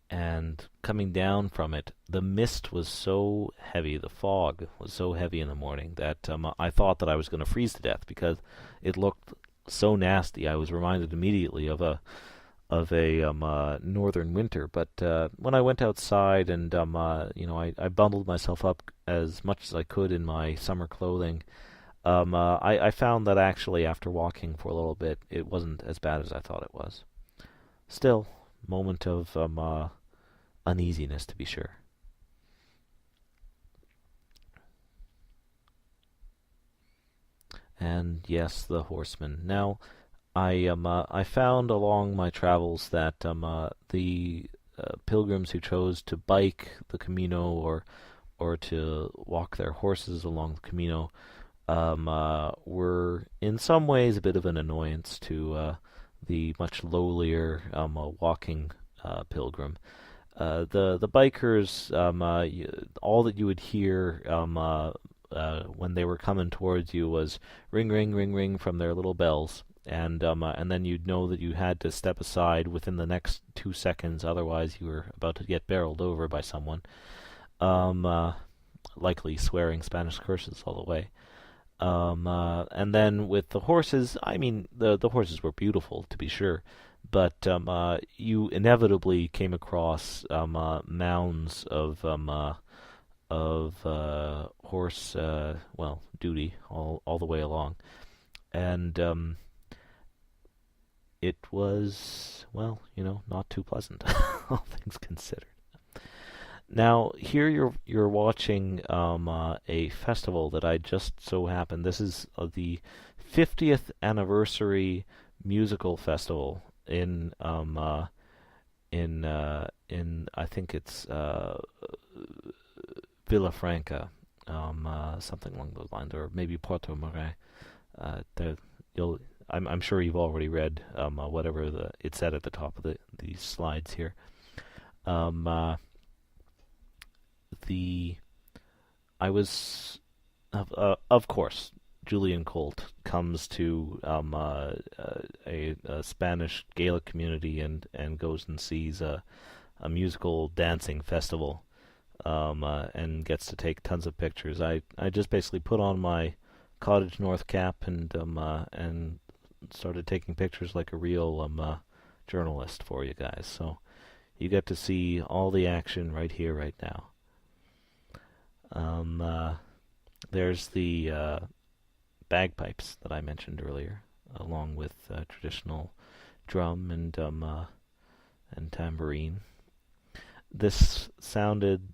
And coming down from it, the mist was so heavy, the fog was so heavy in the morning that I thought that I was going to freeze to death because it looked so nasty. I was reminded immediately of a northern winter. But when I went outside and I bundled myself up as much as I could in my summer clothing, I found that actually after walking for a little bit, it wasn't as bad as I thought it was. Still, moment of uneasiness to be sure. And yes, the horsemen. Now, I found along my travels that the pilgrims who chose to bike the Camino or to walk their horses along the Camino were in some ways a bit of an annoyance to the much lowlier walking pilgrim. The bikers, all that you would hear when they were coming towards you was ring, ring, ring, ring from their little bells, and then you'd know that you had to step aside within the next 2 seconds, otherwise you were about to get barreled over by someone, likely swearing Spanish curses all the way. And then with the horses, I mean, the horses were beautiful, to be sure, but you inevitably came across mounds of horse duty all the way along, and it was not too pleasant, all things considered. Now here you're watching a festival that I just so happened. This is the 50th anniversary musical festival in I think it's Villafranca, something along those lines, or maybe Puerto Moret. I'm sure you've already read whatever it said at the top of these slides here. I was of course Julian Colt comes to a Spanish Gaelic community and goes and sees a musical dancing festival, and gets to take tons of pictures. I just basically put on my Cottage North cap and started taking pictures like a real journalist for you guys. So you get to see all the action right here, right now. There's the bagpipes that I mentioned earlier, along with traditional drum and tambourine. This sounded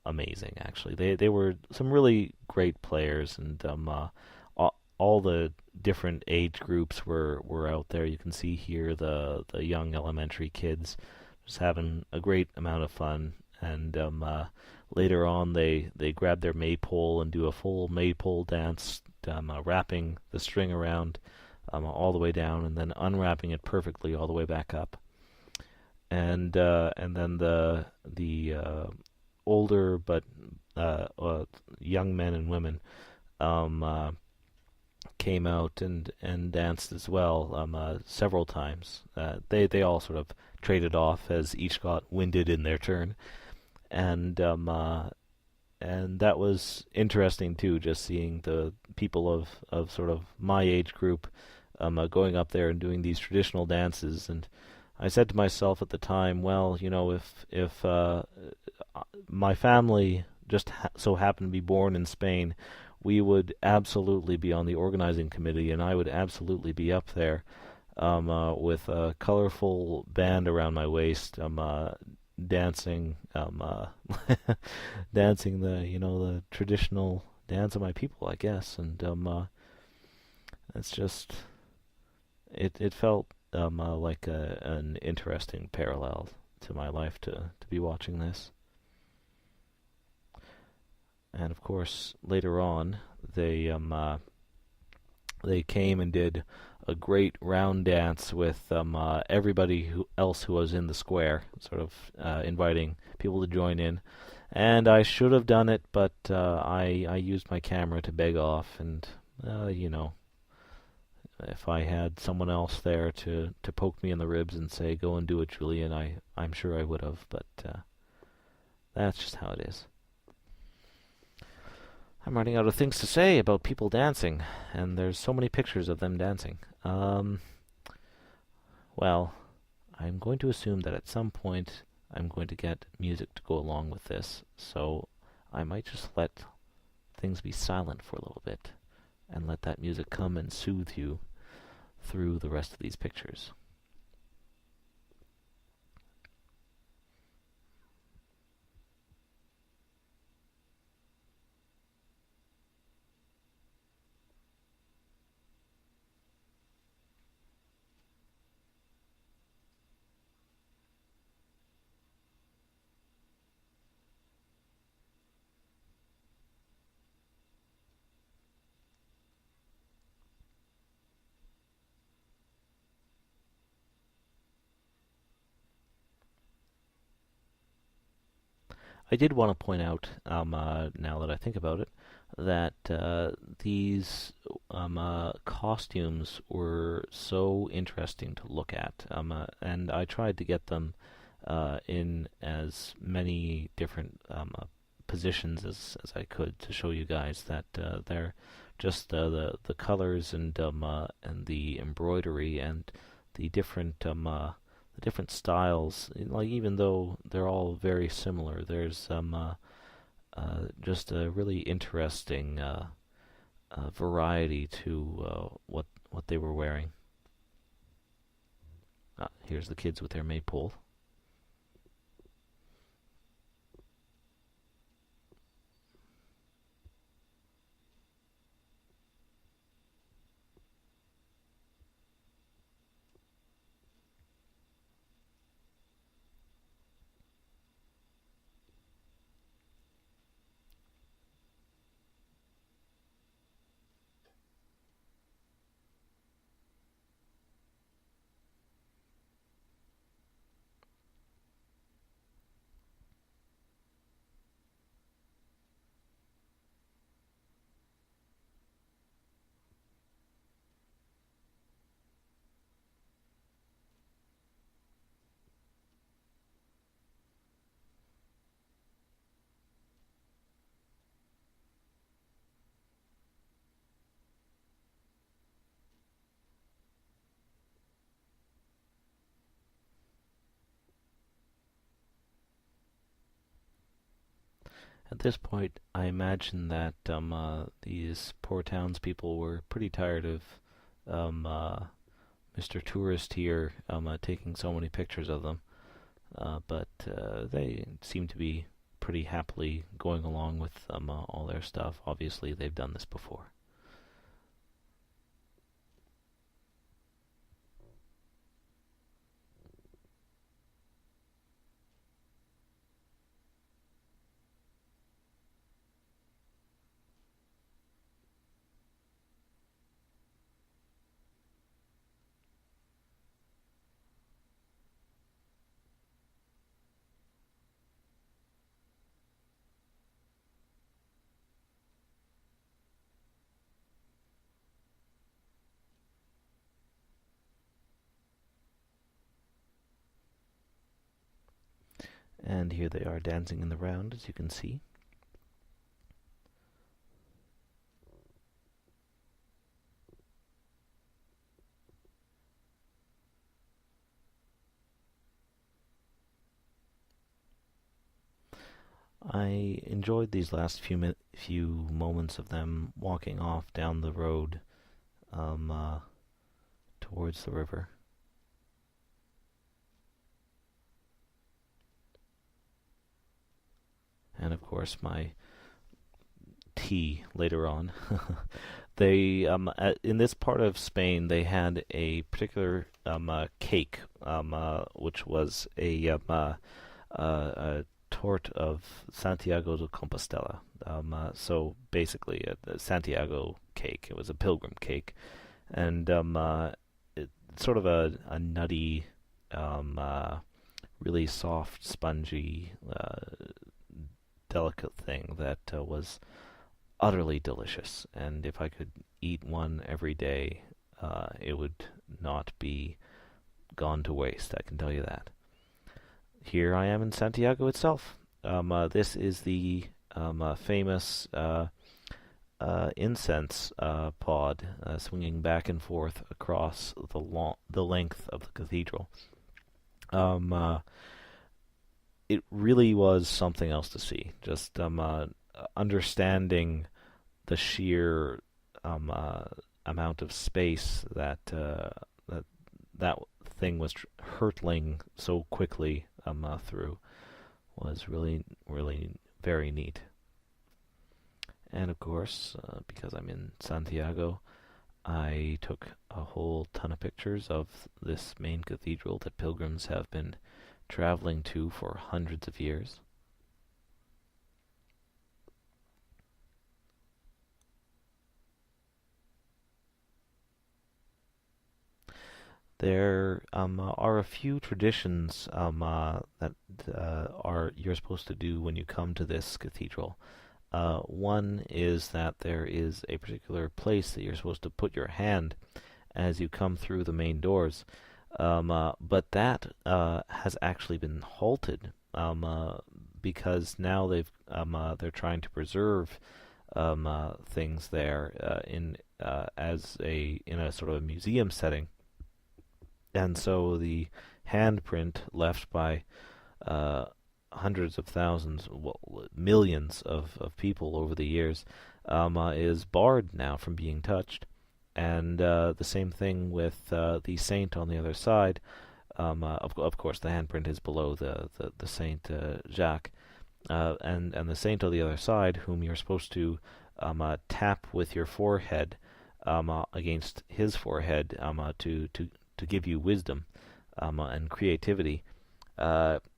amazing, actually. They were some really great players, and all the different age groups were out there. You can see here the young elementary kids just having a great amount of fun, and later on they grab their maypole and do a full maypole dance, wrapping the string around all the way down and then unwrapping it perfectly all the way back up. And then the older but young men and women came out and danced as well, several times. They all sort of traded off as each got winded in their turn, and that was interesting too, just seeing the people of sort of my age group going up there and doing these traditional dances. And I said to myself at the time, well, if my family just so happened to be born in Spain, we would absolutely be on the organizing committee, and I would absolutely be up there with a colorful band around my waist, dancing, dancing the traditional dance of my people, I guess. And it's just it felt like an interesting parallel to my life to be watching this. And of course, later on, they came and did a great round dance with everybody else who was in the square, sort of inviting people to join in. And I should have done it, but I used my camera to beg off, and if I had someone else there to poke me in the ribs and say, "Go and do it, Julian," I'm sure I would have, but that's just how it is. I'm running out of things to say about people dancing, and there's so many pictures of them dancing. Well, I'm going to assume that at some point I'm going to get music to go along with this, so I might just let things be silent for a little bit and let that music come and soothe you through the rest of these pictures. I did want to point out, now that I think about it, that these costumes were so interesting to look at, and I tried to get them in as many different positions as I could to show you guys that they're just the colors and the embroidery and the different styles. Like, even though they're all very similar, there's just a really interesting variety to what they were wearing. Here's the kids with their maypole. At this point, I imagine that these poor townspeople were pretty tired of Mr. Tourist here taking so many pictures of them, but they seem to be pretty happily going along with all their stuff. Obviously, they've done this before. And here they are dancing in the round, as you can see. I enjoyed these last few moments of them walking off down the road um, uh, towards the river. And of course, my tea later on. They in this part of Spain they had a particular cake which was a tort of Santiago de Compostela. So basically a Santiago cake. It was a pilgrim cake, and sort of a nutty, really soft, spongy, delicate thing that was utterly delicious. And if I could eat one every day, it would not be gone to waste. I can tell you that. Here I am in Santiago itself. This is the famous incense pod swinging back and forth across the length of the cathedral. Um, uh, it really was something else to see. Just understanding the sheer amount of space that that thing was hurtling so quickly through was really very neat. And of course, because I'm in Santiago, I took a whole ton of pictures of this main cathedral that pilgrims have been traveling to for hundreds of years. There are a few traditions that are you're supposed to do when you come to this cathedral. One is that there is a particular place that you're supposed to put your hand as you come through the main doors, but that has actually been halted because now they're trying to preserve things there in as a in a sort of a museum setting, and so the handprint left by uh, hundreds of thousands, well, millions of people over the years is barred now from being touched. And the same thing with the saint on the other side. Of course, the handprint is below the Saint Jacques, and the saint on the other side, whom you're supposed to tap with your forehead against his forehead to give you wisdom and creativity.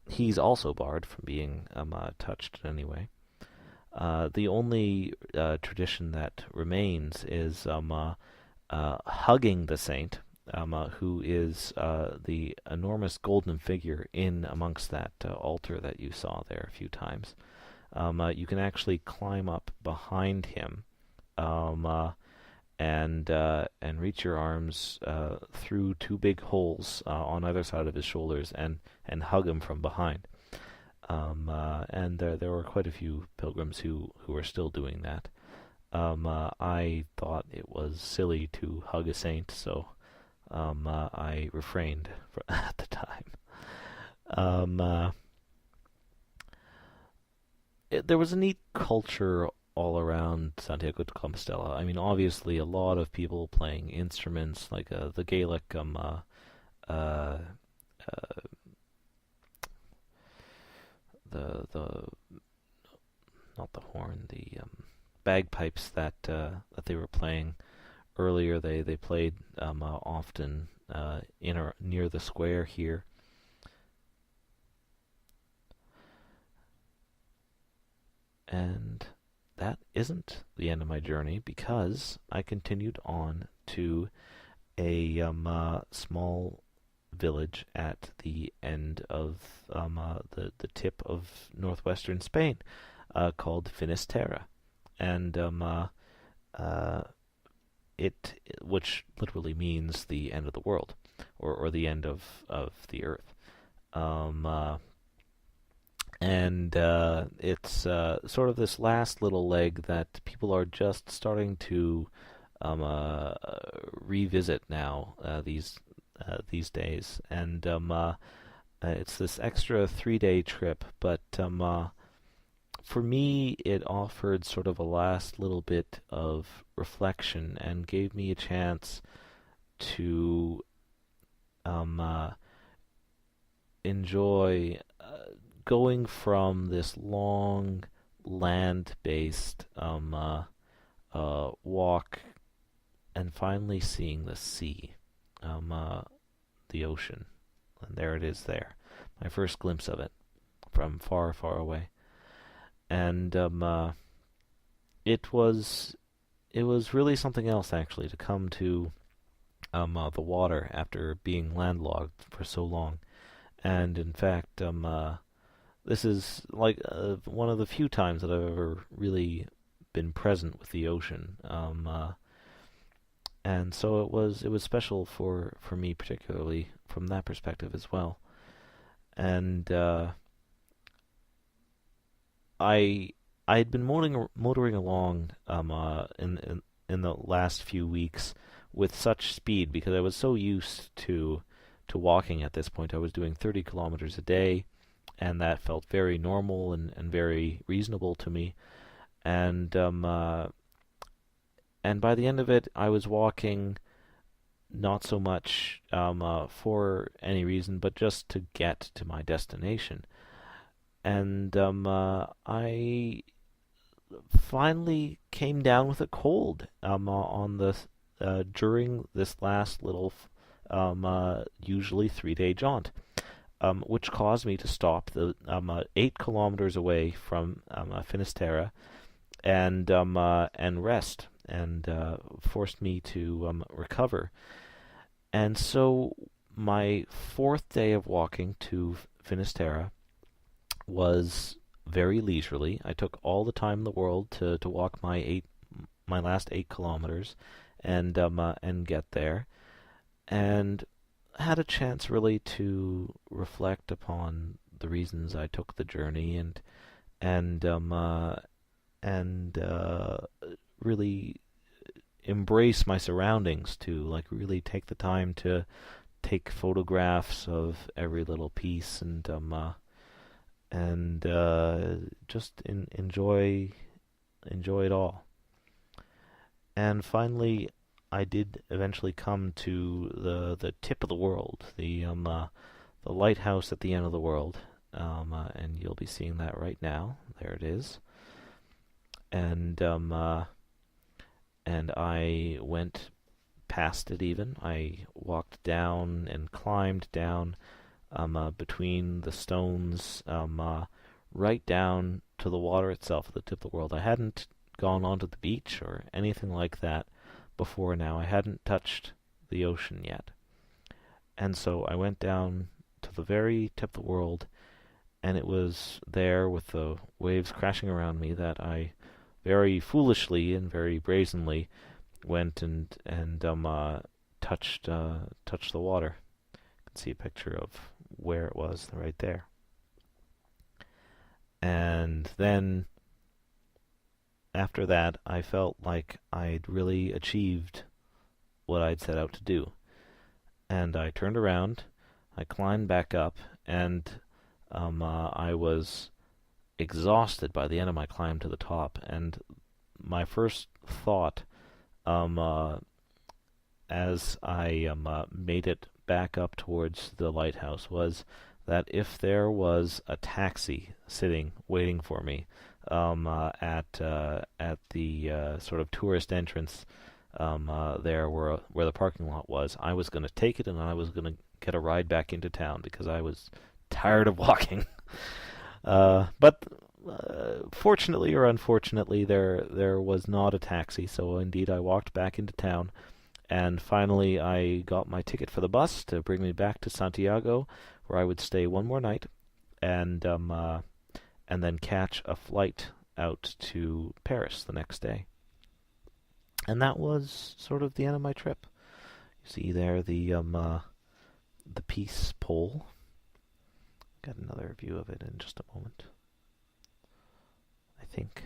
He's also barred from being touched in any way. The only tradition that remains is hugging the saint, who is the enormous golden figure in amongst that altar that you saw there a few times. You can actually climb up behind him um, uh, and reach your arms through two big holes on either side of his shoulders and hug him from behind. And there were quite a few pilgrims who were still doing that. I thought it was silly to hug a saint, so I refrained at the time. Um, uh, there was a neat culture all around Santiago de Compostela. I mean, obviously, a lot of people playing instruments like the Gaelic, uh, uh, the not the horn, the bagpipes that they were playing earlier. They played often in or near the square here. And that isn't the end of my journey because I continued on to a small village at the end of the tip of northwestern Spain called Finisterre, and uh, it which literally means the end of the world, or the end of the earth. Um, uh, and it's sort of this last little leg that people are just starting to revisit now these days, and it's this extra 3-day trip, but for me, it offered sort of a last little bit of reflection and gave me a chance to um, uh, enjoy going from this long land-based walk and finally seeing the sea, um, uh, the ocean, and there it is. There, my first glimpse of it from far, far away, and it was it was really something else actually to come to the water after being landlocked for so long. And in fact, this is like one of the few times that I've ever really been present with the ocean. And so it was special for me particularly from that perspective as well. And I I had been motoring along in the last few weeks with such speed because I was so used to walking at this point. I was doing 30 kilometers a day, and that felt very normal and very reasonable to me. And and by the end of it, I was walking not so much for any reason, but just to get to my destination. And I finally came down with a cold on the during this last little usually 3 day jaunt, which caused me to stop 8 kilometers away from Finisterre and rest and forced me to recover. And so my fourth day of walking to Finisterre was very leisurely. I took all the time in the world to walk my last 8 kilometers and get there, and had a chance really to reflect upon the reasons I took the journey and and really embrace my surroundings, to like really take the time to take photographs of every little piece and just enjoy it all. And finally, I did eventually come to the tip of the world, the lighthouse at the end of the world, and you'll be seeing that right now. There it is, and and I went past it. Even I walked down and climbed down between the stones, right down to the water itself at the tip of the world. I hadn't gone onto the beach or anything like that before now. I hadn't touched the ocean yet. And so I went down to the very tip of the world, and it was there with the waves crashing around me that I very foolishly and very brazenly went and touched the water. You can see a picture of where it was right there. And then after that, I felt like I'd really achieved what I'd set out to do. And I turned around, I climbed back up, and I was exhausted by the end of my climb to the top. And my first thought, as I made it back up towards the lighthouse, was that if there was a taxi sitting waiting for me at the sort of tourist entrance there where the parking lot was, I was going to take it and I was going to get a ride back into town because I was tired of walking. But fortunately or unfortunately, there was not a taxi, so indeed I walked back into town. And finally, I got my ticket for the bus to bring me back to Santiago, where I would stay one more night, and then catch a flight out to Paris the next day. And that was sort of the end of my trip. You see there the peace pole. Got another view of it in just a moment, I think.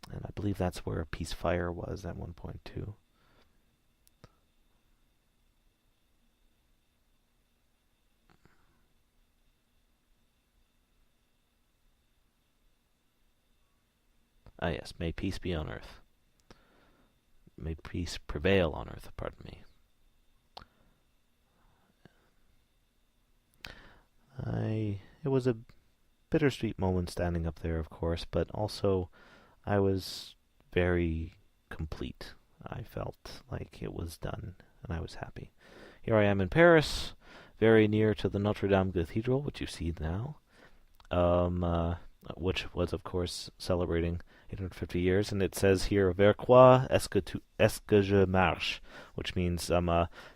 And I believe that's where a peace fire was at one point too. Ah, yes. May peace be on earth. May peace prevail on earth. Pardon me. It was a bittersweet moment standing up there, of course, but also I was very complete. I felt like it was done, and I was happy. Here I am in Paris, very near to the Notre Dame Cathedral, which you see now, um, uh, which was, of course, celebrating 850 years, and it says here, Vers quoi est-ce que je marche? Which means,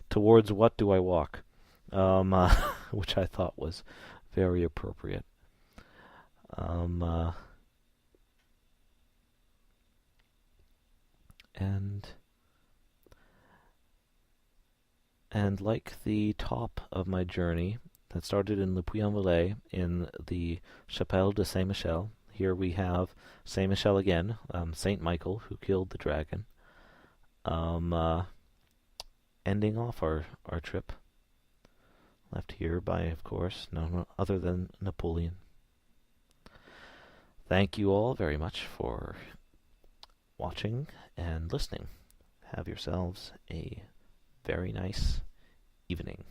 towards what do I walk? Which I thought was very appropriate. Um, uh, and And like the top of my journey that started in Le Puy-en-Velay in the Chapelle de Saint-Michel, here we have Saint Michel again, Saint Michael who killed the dragon, um, uh, ending off our trip. Left here by, of course, no other than Napoleon. Thank you all very much for watching and listening. Have yourselves a very nice evening.